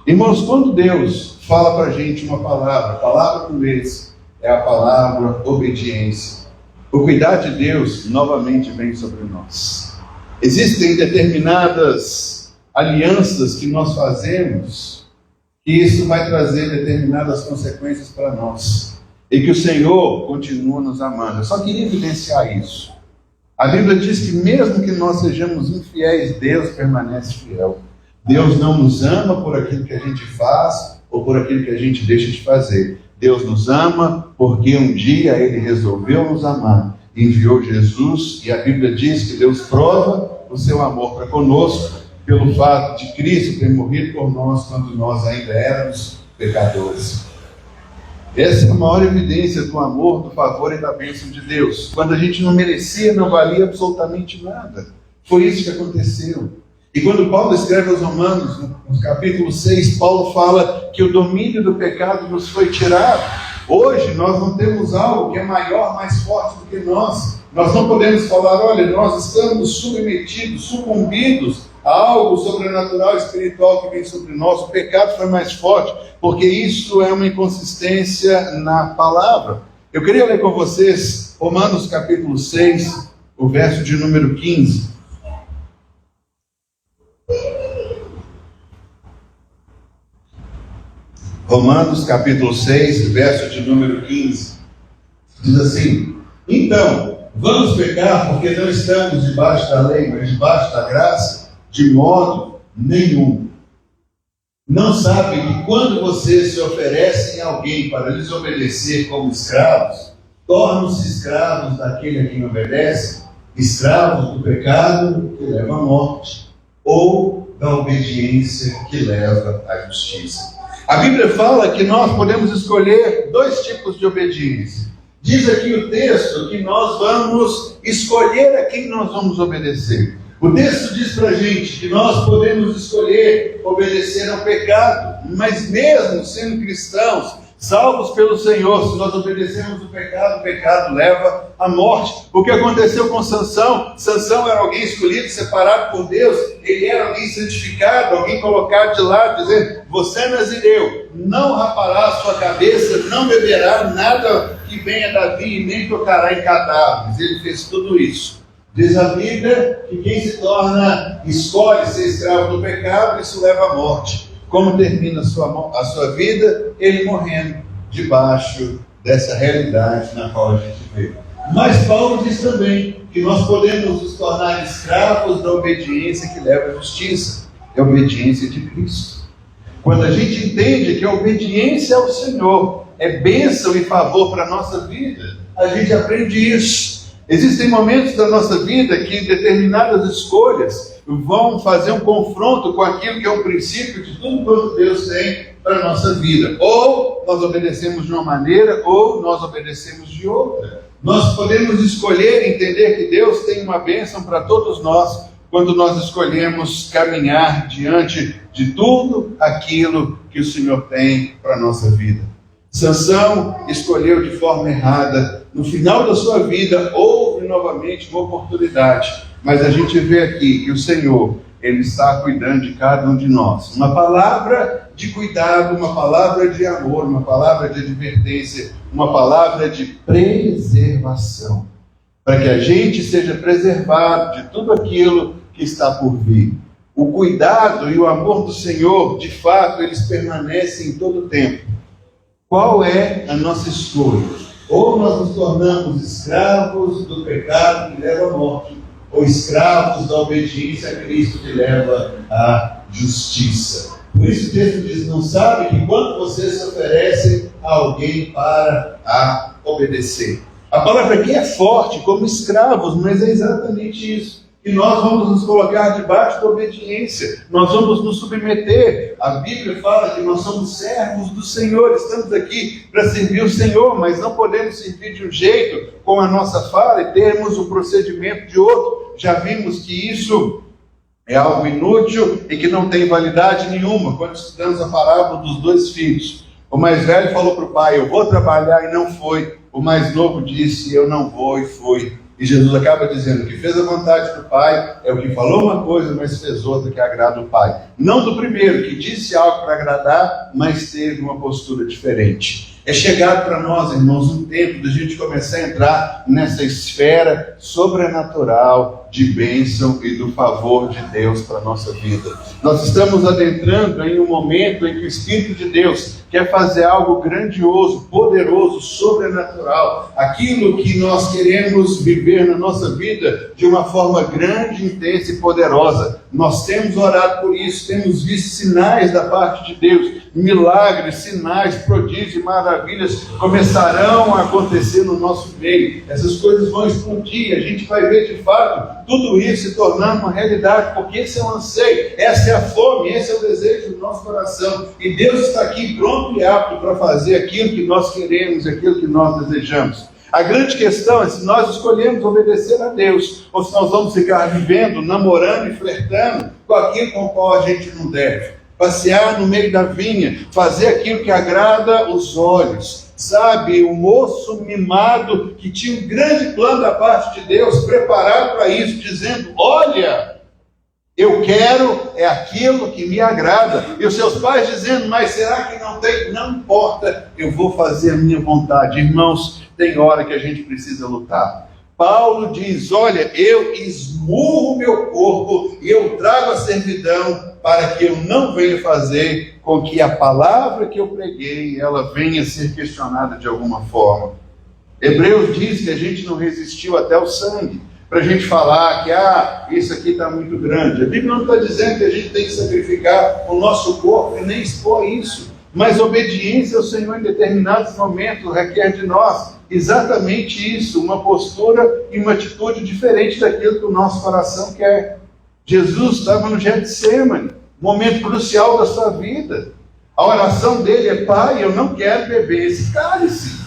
Irmãos, quando Deus fala para a gente uma palavra. A palavra do mês é a palavra obediência. O cuidar de Deus novamente vem sobre nós. Existem determinadas alianças que nós fazemos, que isso vai trazer determinadas consequências para nós. E que o Senhor continua nos amando. Eu só queria evidenciar isso. A Bíblia diz que mesmo que nós sejamos infiéis, Deus permanece fiel. Deus não nos ama por aquilo que a gente faz ou por aquilo que a gente deixa de fazer. Deus nos ama porque um dia Ele resolveu nos amar, enviou Jesus, e a Bíblia diz que Deus prova o seu amor para conosco pelo fato de Cristo ter morrido por nós quando nós ainda éramos pecadores. Essa é a maior evidência do amor, do favor e da bênção de Deus. Quando a gente não merecia, não valia absolutamente nada. Foi isso que aconteceu. E quando Paulo escreve aos Romanos, no capítulo 6, Paulo fala que o domínio do pecado nos foi tirado. Hoje nós não temos algo que é maior, mais forte do que nós. Nós não podemos falar, olha, nós estamos submetidos, sucumbidos a algo sobrenatural, espiritual que vem sobre nós. O pecado foi mais forte, porque isso é uma inconsistência na palavra. Eu queria ler com vocês Romanos capítulo 6, o verso de número 15. Romanos capítulo 6, verso de número 15. Diz assim: então, vamos pecar porque não estamos debaixo da lei, mas debaixo da graça? De modo nenhum. Não sabem que quando vocês se oferecem a alguém para lhes obedecer como escravos, tornam-se escravos daquele a quem obedece, escravos do pecado que leva à morte, ou da obediência que leva à justiça. A Bíblia fala que nós podemos escolher dois tipos de obediência. Diz aqui o texto que nós vamos escolher a quem nós vamos obedecer. O texto diz para a gente que nós podemos escolher obedecer ao pecado, mas mesmo sendo cristãos, salvos pelo Senhor, se nós obedecermos o pecado leva à morte. O que aconteceu com Sansão? Sansão era alguém escolhido, separado por Deus, ele era alguém santificado, alguém colocado de lado, dizendo: você é nazireu, não rapará a sua cabeça, não beberá nada que venha da vinha e nem tocará em cadáveres. Ele fez tudo isso. Diz a Bíblia que quem se escolhe ser escravo do pecado, isso leva à morte. Como termina a sua vida? Ele morrendo debaixo dessa realidade na qual a gente vê. Mas Paulo diz também que nós podemos nos tornar escravos da obediência que leva à justiça. É a obediência de Cristo. Quando a gente entende que a obediência ao Senhor é bênção e favor para a nossa vida, a gente aprende isso. Existem momentos da nossa vida que determinadas escolhas vão fazer um confronto com aquilo que é o princípio de tudo quanto Deus tem para a nossa vida. Ou nós obedecemos de uma maneira, ou nós obedecemos de outra. Nós podemos escolher entender que Deus tem uma bênção para todos nós, quando nós escolhemos caminhar diante de tudo aquilo que o Senhor tem para a nossa vida. Sansão escolheu de forma errada. No final da sua vida, houve novamente uma oportunidade. Mas a gente vê aqui que o Senhor, Ele está cuidando de cada um de nós. Uma palavra de cuidado, uma palavra de amor, uma palavra de advertência, uma palavra de preservação. Para que a gente seja preservado de tudo aquilo que está por vir. O cuidado e o amor do Senhor, de fato, eles permanecem em todo o tempo. Qual é a nossa escolha? Ou nós nos tornamos escravos do pecado que leva à morte, ou escravos da obediência a Cristo que leva à justiça. Por isso o texto diz: não sabe que quando você se oferece a alguém para a obedecer. A palavra aqui é forte, como escravos, mas é exatamente isso. Que nós vamos nos colocar debaixo da obediência, nós vamos nos submeter. A Bíblia fala que nós somos servos do Senhor, estamos aqui para servir o Senhor, mas não podemos servir de um jeito com a nossa fala e termos o procedimento de outro. Já vimos que isso é algo inútil e que não tem validade nenhuma. Quando estudamos a parábola dos dois filhos, o mais velho falou para o pai: eu vou trabalhar, e não foi. O mais novo disse: eu não vou, e foi. E Jesus acaba dizendo que fez a vontade do Pai, é o que falou uma coisa, mas fez outra que agrada o Pai. Não do primeiro, que disse algo para agradar, mas teve uma postura diferente. É chegado para nós, irmãos, um tempo de a gente começar a entrar nessa esfera sobrenatural de bênção e do favor de Deus para a nossa vida. Nós estamos adentrando em um momento em que o Espírito de Deus quer fazer algo grandioso, poderoso, sobrenatural. Aquilo que nós queremos viver na nossa vida de uma forma grande, intensa e poderosa. Nós temos orado por isso, temos visto sinais da parte de Deus. Milagres, sinais, prodígios e maravilhas começarão a acontecer no nosso meio. Essas coisas vão explodir, a gente vai ver de fato tudo isso se tornando uma realidade, porque esse é o anseio, essa é a fome, esse é o desejo do nosso coração. E Deus está aqui pronto e apto para fazer aquilo que nós queremos, aquilo que nós desejamos. A grande questão é se nós escolhemos obedecer a Deus, ou se nós vamos ficar vivendo, namorando e flertando com aquilo com o qual a gente não deve. Passear no meio da vinha, fazer aquilo que agrada os olhos. Sabe, o moço mimado que tinha um grande plano da parte de Deus, preparado para isso, dizendo, olha, eu quero é aquilo que me agrada. E os seus pais dizendo, mas será que não tem? Não importa, eu vou fazer a minha vontade. Irmãos, tem hora que a gente precisa lutar. Paulo diz, olha, eu esmurro meu corpo e eu trago a servidão para que eu não venha fazer com que a palavra que eu preguei, ela venha a ser questionada de alguma forma. Hebreus diz que a gente não resistiu até o sangue, para a gente falar que, isso aqui está muito grande. A Bíblia não está dizendo que a gente tem que sacrificar o nosso corpo e nem expor isso, mas obediência ao Senhor em determinados momentos requer de nós exatamente isso, uma postura e uma atitude diferente daquilo que o nosso coração quer. Jesus estava no Getsemane, momento crucial da sua vida. A oração dele é, Pai, eu não quero beber esse cálice,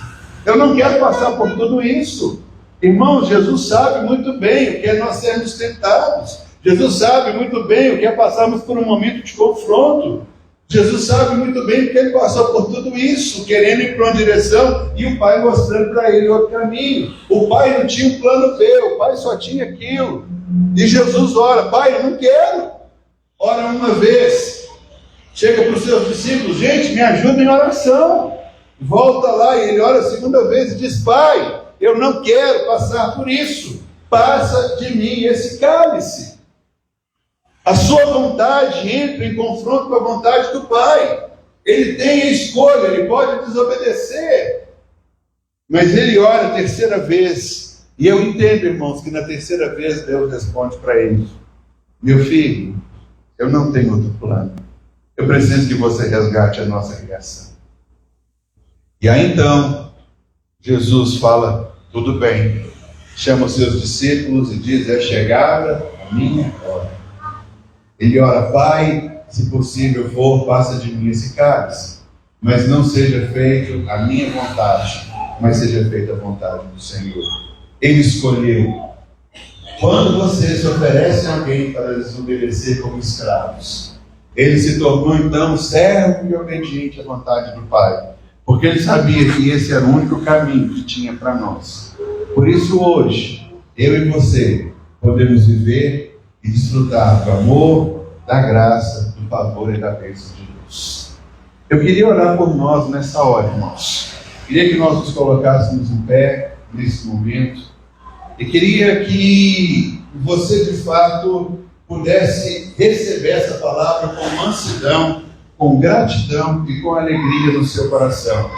eu não quero passar por tudo isso. Irmãos, Jesus sabe muito bem o que é nós sermos tentados. Jesus sabe muito bem o que é passarmos por um momento de confronto. Jesus sabe muito bem que ele passou por tudo isso, querendo ir para uma direção e o Pai mostrando para ele outro caminho. O Pai não tinha um plano B, o Pai só tinha aquilo. E Jesus ora, Pai, eu não quero. Ora uma vez, chega para os seus discípulos, gente, me ajuda em oração. Volta lá e ele ora a segunda vez e diz, Pai, eu não quero passar por isso. Passa de mim esse cálice. A sua vontade entra em confronto com a vontade do Pai. Ele tem a escolha, ele pode desobedecer. Mas ele ora a terceira vez. E eu entendo, irmãos, que na terceira vez Deus responde para ele: meu filho, eu não tenho outro plano. Eu preciso que você resgate a nossa criação. E aí então, Jesus fala, tudo bem. Chama os seus discípulos e diz, é chegada a minha hora. Ele ora, Pai, se possível for, passa de mim esse cálice, mas não seja feito a minha vontade, mas seja feita a vontade do Senhor. Ele escolheu. Quando você se oferece a alguém para desobedecer como escravos, ele se tornou então servo e obediente à vontade do Pai, porque ele sabia que esse era o único caminho que tinha para nós. Por isso hoje, eu e você podemos viver e desfrutar do amor, da graça, do favor e da bênção de Deus. Eu queria orar por nós nessa hora, irmãos. Queria que nós nos colocássemos em pé nesse momento. E queria que você, de fato, pudesse receber essa palavra com mansidão, com gratidão e com alegria no seu coração.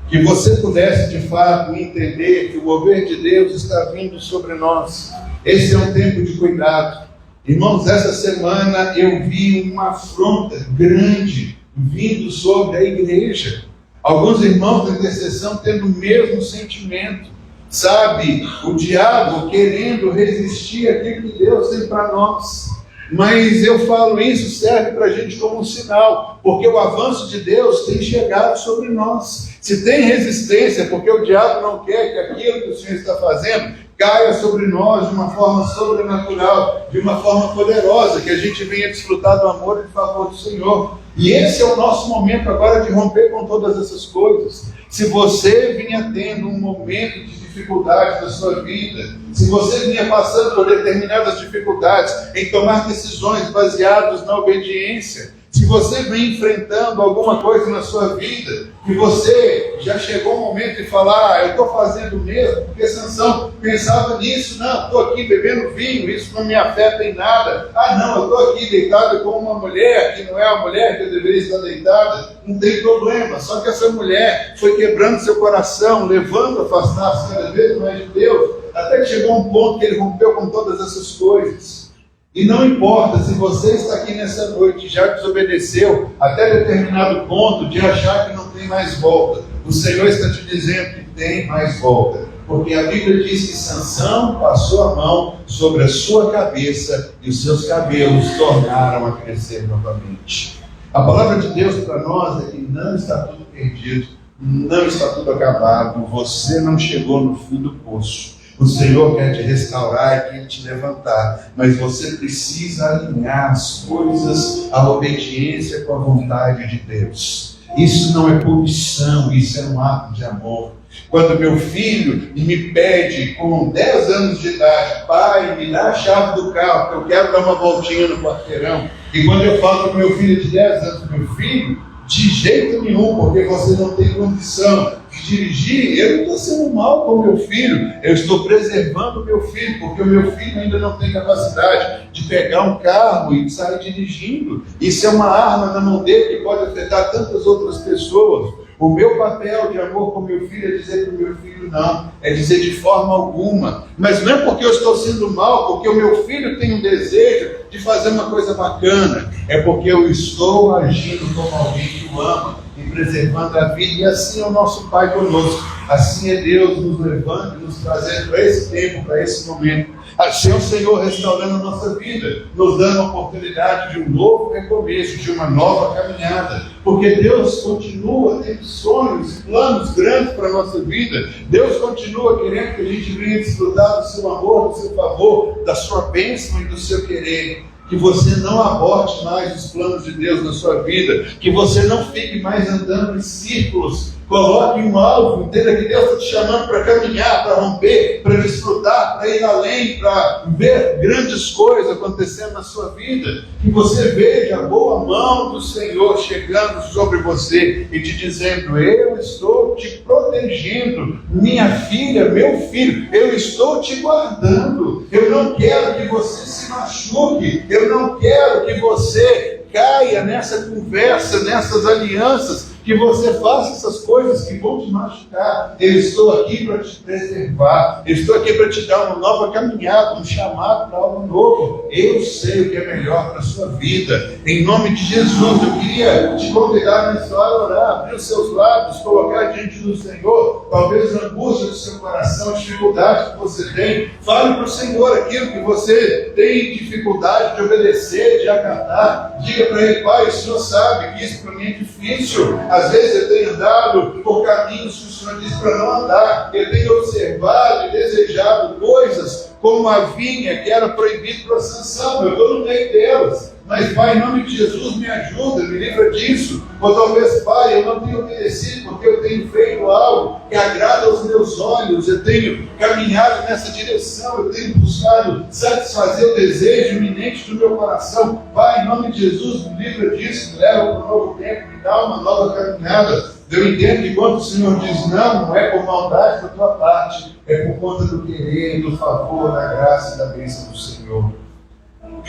Que você pudesse, de fato, entender que o mover de Deus está vindo sobre nós. Esse é um tempo de cuidado. Irmãos, essa semana eu vi uma afronta grande vindo sobre a igreja. Alguns irmãos da intercessão tendo o mesmo sentimento. Sabe, o diabo querendo resistir àquilo que Deus tem para nós. Mas eu falo isso, serve para a gente como um sinal, porque o avanço de Deus tem chegado sobre nós. Se tem resistência, porque o diabo não quer que aquilo que o Senhor está fazendo caia sobre nós de uma forma sobrenatural, de uma forma poderosa, que a gente venha desfrutar do amor e do favor do Senhor. E esse é o nosso momento agora de romper com todas essas coisas. Se você vinha tendo um momento de dificuldade na sua vida, se você vinha passando por determinadas dificuldades em tomar decisões baseadas na obediência, se você vem enfrentando alguma coisa na sua vida, que você já chegou um momento de falar, eu estou fazendo mesmo, porque Sansão pensava nisso, não, estou aqui bebendo vinho, isso não me afeta em nada, não, eu estou aqui deitado com uma mulher, que não é a mulher que eu deveria estar deitada, não tem problema, só que essa mulher foi quebrando seu coração, levando a afastar-se cada vez mais de Deus, até que chegou um ponto que ele rompeu com todas essas coisas. E não importa se você está aqui nessa noite e já desobedeceu até determinado ponto de achar que não tem mais volta. O Senhor está te dizendo que tem mais volta. Porque a Bíblia diz que Sansão passou a mão sobre a sua cabeça e os seus cabelos tornaram a crescer novamente. A palavra de Deus para nós é que não está tudo perdido, não está tudo acabado, você não chegou no fim do poço. O Senhor quer te restaurar e quer te levantar, mas você precisa alinhar as coisas, a obediência com a vontade de Deus. Isso não é punição, isso é um ato de amor. Quando meu filho me pede com 10 anos de idade, pai, me dá a chave do carro, que eu quero dar uma voltinha no quarteirão. E quando eu falo para o meu filho de 10 anos, meu filho, de jeito nenhum, porque você não tem condição de dirigir, eu não estou sendo mal com o meu filho, eu estou preservando o meu filho, porque o meu filho ainda não tem capacidade de pegar um carro e sair dirigindo. Isso é uma arma na mão dele que pode afetar tantas outras pessoas. O meu papel de amor com meu filho é dizer para o meu filho não, é dizer de forma alguma. Mas não é porque eu estou sendo mal, porque o meu filho tem um desejo de fazer uma coisa bacana. É porque eu estou agindo como alguém que o ama e preservando a vida. E assim é o nosso Pai conosco. Assim é Deus nos levando e nos trazendo para esse tempo, para esse momento. Assim é o Senhor restaurando a nossa vida, nos dando a oportunidade de um novo recomeço, de uma nova caminhada. Porque Deus continua tendo sonhos, planos grandes para a nossa vida. Deus continua querendo que a gente venha desfrutar do seu amor, do seu favor, da sua bênção e do seu querer. Que você não aborte mais os planos de Deus na sua vida, que você não fique mais andando em círculos. Coloque um alvo, entenda que Deus está te chamando para caminhar, para romper, para desfrutar, para ir além, para ver grandes coisas acontecendo na sua vida. Que você veja a boa mão do Senhor chegando sobre você e te dizendo, eu estou te protegendo, minha filha, meu filho, eu estou te guardando. Eu não quero que você se machuque, eu não quero que você caia nessa conversa, nessas alianças, que você faça essas coisas que vão te machucar. Eu estou aqui para te preservar, eu estou aqui para te dar uma nova caminhada, um chamado para algo novo. Eu sei o que é melhor para a sua vida. Em nome de Jesus, eu queria te convidar nessa hora a orar, abrir os seus lábios, colocar diante do Senhor, talvez a angústia do seu coração, a dificuldade que você tem. Fale para o Senhor aquilo que você tem dificuldade de obedecer, de acatar. Diga para Ele, Pai, o Senhor sabe que isso para mim é difícil. Às vezes eu tenho andado por caminhos que o Senhor diz para não andar. Eu tenho observado e desejado coisas como a vinha que era proibido para Sansão. Eu estou no meio delas. Mas, Pai, em nome de Jesus, me ajuda, me livra disso. Ou talvez, Pai, eu não tenho obedecido porque eu tenho feito algo que agrada aos meus olhos. Eu tenho caminhado nessa direção. Eu tenho buscado satisfazer o desejo iminente do meu coração. Pai, em nome de Jesus, me livra disso, me leva para um novo tempo, me dá uma nova caminhada. Eu entendo que quando o Senhor diz não é por maldade da tua parte, é por conta do querer, do favor, da graça e da bênção do Senhor.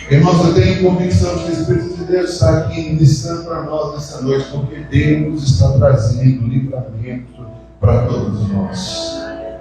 Irmãos, eu tenho convicção de que o Espírito de Deus está aqui ministrando para nós nessa noite, porque Deus está trazendo livramento para todos nós.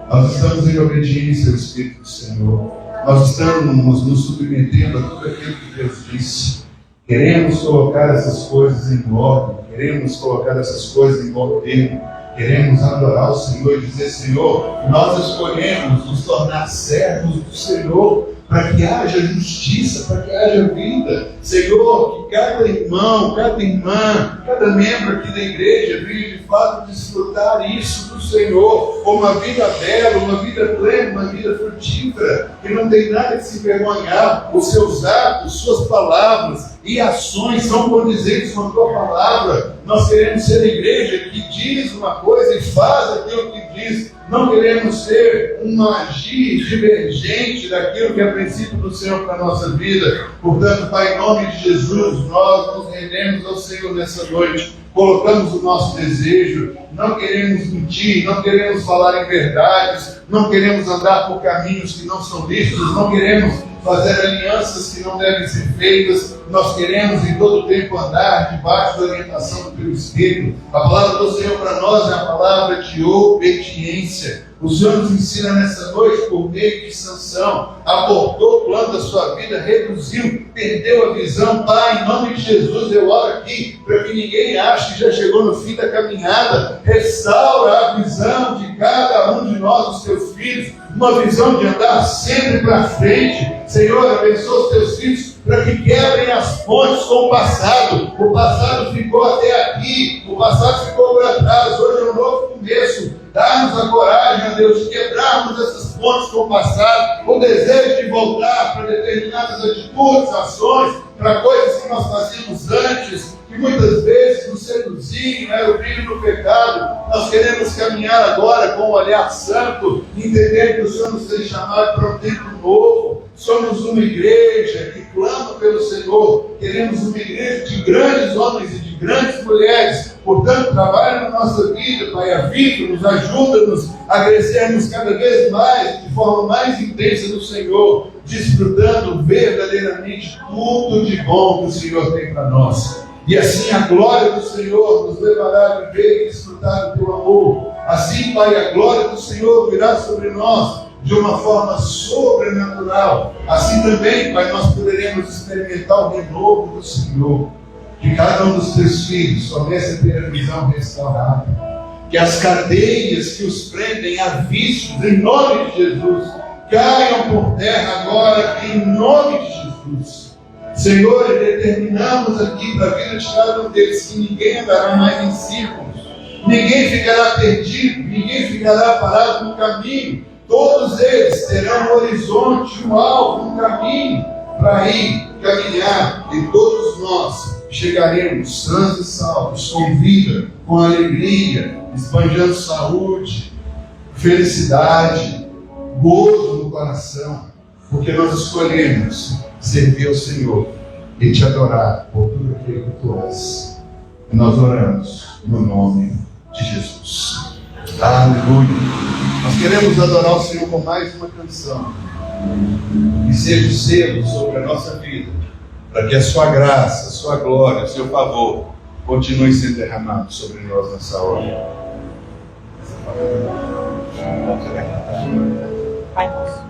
Nós estamos em obediência ao Espírito do Senhor. Nós estamos nos submetendo a tudo aquilo que Deus disse. Queremos colocar essas coisas em ordem, queremos colocar essas coisas em bom tempo. Queremos adorar o Senhor e dizer, Senhor, nós escolhemos nos tornar servos do Senhor. para que haja justiça, para que haja vida. Senhor, que cada irmão, cada irmã, cada membro aqui da igreja venha de fato desfrutar isso do Senhor, como uma vida bela, uma vida plena, uma vida frutífera, que não tem nada que se envergonhar. Os seus atos, suas palavras e ações são condizentes com a tua palavra. Nós queremos ser a igreja que diz uma coisa e faz aquilo que diz. Não queremos ser um agir divergente daquilo que é princípio do Senhor para a nossa vida. Portanto, Pai, em nome de Jesus, nós nos rendemos ao Senhor nessa noite. Colocamos o nosso desejo, não queremos mentir, não queremos falar em verdades, não queremos andar por caminhos que não são lícitos, não queremos fazer alianças que não devem ser feitas. Nós queremos em todo tempo andar debaixo da orientação do Teu Espírito. A palavra do Senhor para nós é a palavra de obediência. O Senhor nos ensina nessa noite por meio de Sansão. Abortou o plano da sua vida, reduziu, perdeu a visão. Pai, em nome de Jesus, eu oro aqui para que ninguém ache que já chegou no fim da caminhada. Restaura a visão de cada um de nós, os Teus filhos, uma visão de andar sempre para frente. Senhor, abençoa os Teus filhos para que quebrem as pontes com o passado. O passado ficou até aqui, o passado ficou para trás, hoje é um novo começo. Dá-nos a coragem, ó Deus, de quebrarmos essas pontes com o passado, o desejo de voltar para determinadas atitudes, ações, para coisas que nós fazíamos antes, que muitas vezes nos seduziam, era o brilho do pecado. Nós queremos caminhar agora com um olhar santo, entender que o Senhor nos tem chamado para um tempo novo. Somos uma igreja que clama pelo Senhor. Queremos uma igreja de grandes homens e de grandes mulheres. Portanto, trabalha na nossa vida, Pai, aviva-nos, ajuda-nos a crescermos cada vez mais, de forma mais intensa no Senhor, desfrutando verdadeiramente tudo de bom que o Senhor tem para nós. E assim a glória do Senhor nos levará a viver e desfrutar do Teu amor. Assim, Pai, a glória do Senhor virá sobre nós de uma forma sobrenatural. Assim também, Pai, nós poderemos experimentar o renovo do Senhor. Que cada um dos Teus filhos comece a ter a visão restaurada. Que as cadeias que os prendem a vícios, em nome de Jesus, caiam por terra agora, em nome de Jesus. Senhor, determinamos aqui para a vida de cada um deles que ninguém andará mais em círculos, ninguém ficará perdido, ninguém ficará parado no caminho. Todos eles terão um horizonte, um alvo, um caminho para ir caminhar, e todos nós chegaremos sãos e salvos, com vida, com alegria, esbanjando saúde, felicidade, gozo no coração, porque nós escolhemos servir ao Senhor e te adorar por tudo aquilo que tu és. E nós oramos no nome de Jesus. Aleluia. Nós queremos adorar o Senhor com mais uma canção. Que seja o selo sobre a nossa vida, para que a sua graça, a sua glória, o seu favor continue sendo derramado sobre nós nessa hora. Pai nosso.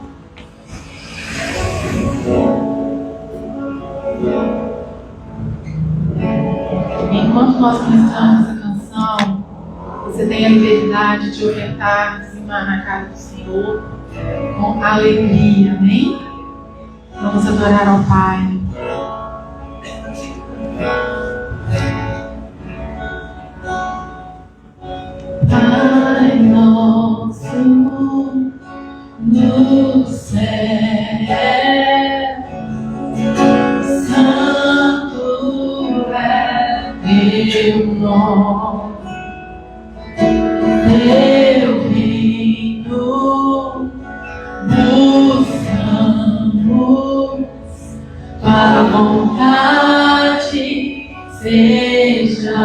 Enquanto nós cantamos essa canção, você tem a liberdade de ofertar, dizimar na casa do Senhor com alegria, amém? Vamos adorar ao Pai. Pai nosso no céu, santo é teu nome, teu reino buscamos, tua vontade seja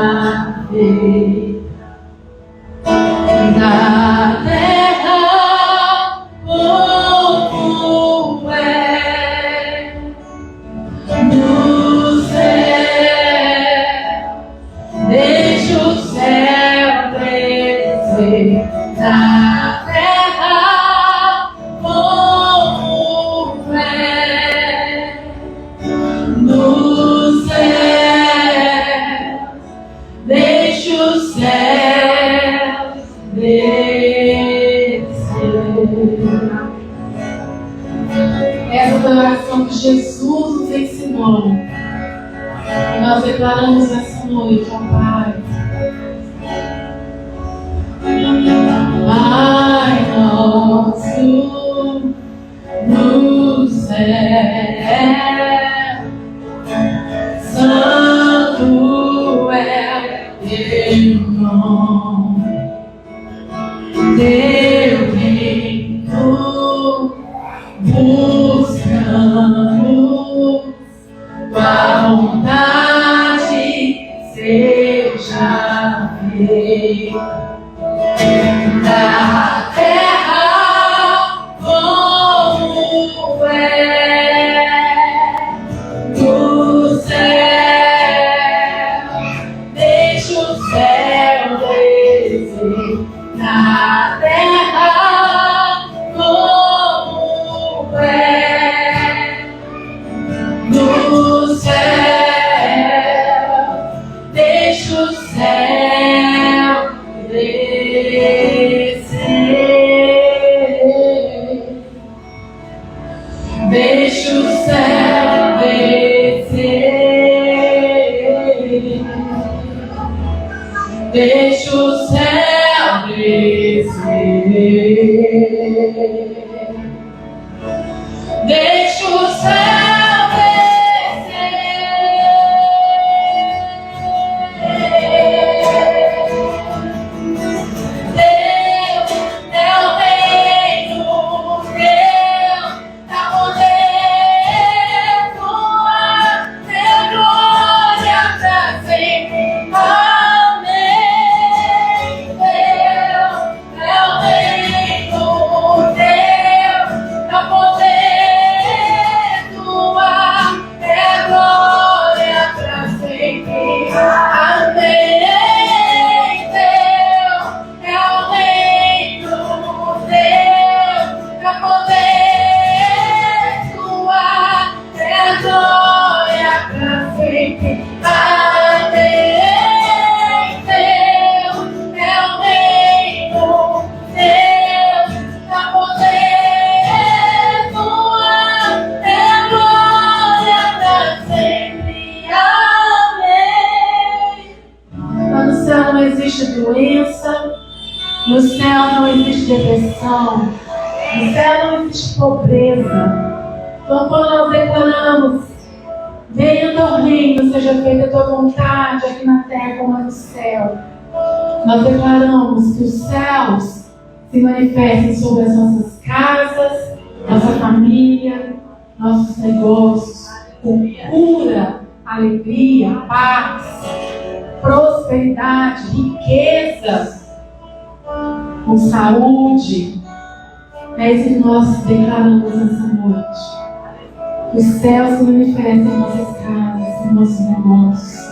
feita na terra como é o que Jesus nos ensinou. E nós declaramos nessa noite, ó Pai. Pai nosso no céu, santo é teu nome, teu reino buscamos, tua vontade seja feita na terra como é no céu. Deixa o céu descer na terra como é no céu. Deixa o céu descer. Deixa o céu descer. Deixa o céu descer. Deixa o céu Deus é o reino, Deus dá poder, tua glória pra sempre. Amém. Deus é o reino, Deus dá poder, tua glória pra sempre. Amém. Doença, no céu não existe depressão, no céu não existe pobreza. Então, quando nós declaramos, venha o teu reino, seja feita a tua vontade aqui na terra como é no céu, nós declaramos que os céus se manifestem sobre as nossas casas, nossa família, nossos negócios, com cura, alegria, paz, prosperidade, riqueza, com saúde. É isso que nós declaramos nessa noite. Os céus se manifestem em nossas casas, em nossos negócios.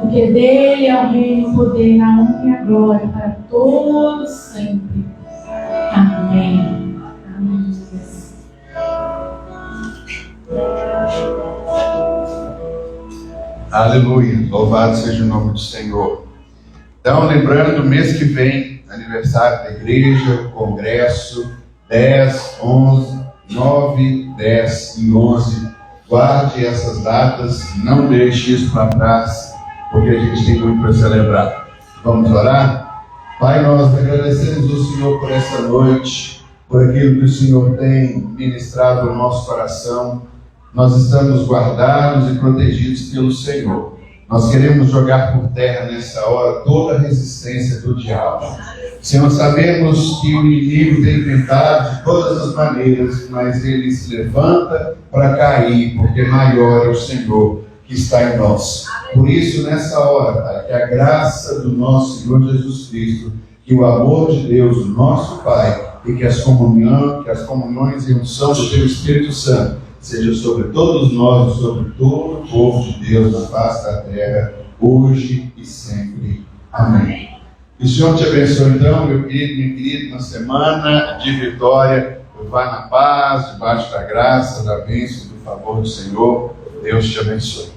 Porque dele é o reino, o poder, a honra e a glória para todos sempre. Amém. Amém, Jesus. Aleluia, louvado seja o nome do Senhor. Então, lembrando, mês que vem, aniversário da igreja, congresso, 10, 11, 9, 10 e 11. Guarde essas datas, não deixe isso para trás, porque a gente tem muito para celebrar. Vamos orar? Pai, nós agradecemos ao Senhor por essa noite, por aquilo que o Senhor tem ministrado no nosso coração. Nós estamos guardados e protegidos pelo Senhor. Nós queremos jogar por terra nessa hora toda a resistência do diabo. Senhor, sabemos que o inimigo tem tentado de todas as maneiras, mas ele se levanta para cair, porque maior é o Senhor que está em nós. Por isso, nessa hora, Pai, que a graça do nosso Senhor Jesus Cristo, que o amor de Deus, o nosso Pai, e que as comunhões e unção do Teu Espírito Santo seja sobre todos nós e sobre todo o povo de Deus na face da terra, hoje e sempre. Amém. Que o Senhor te abençoe, então, meu querido, minha querida, uma semana de vitória. Vá na paz, debaixo da graça, da bênção, do favor do Senhor. Deus te abençoe.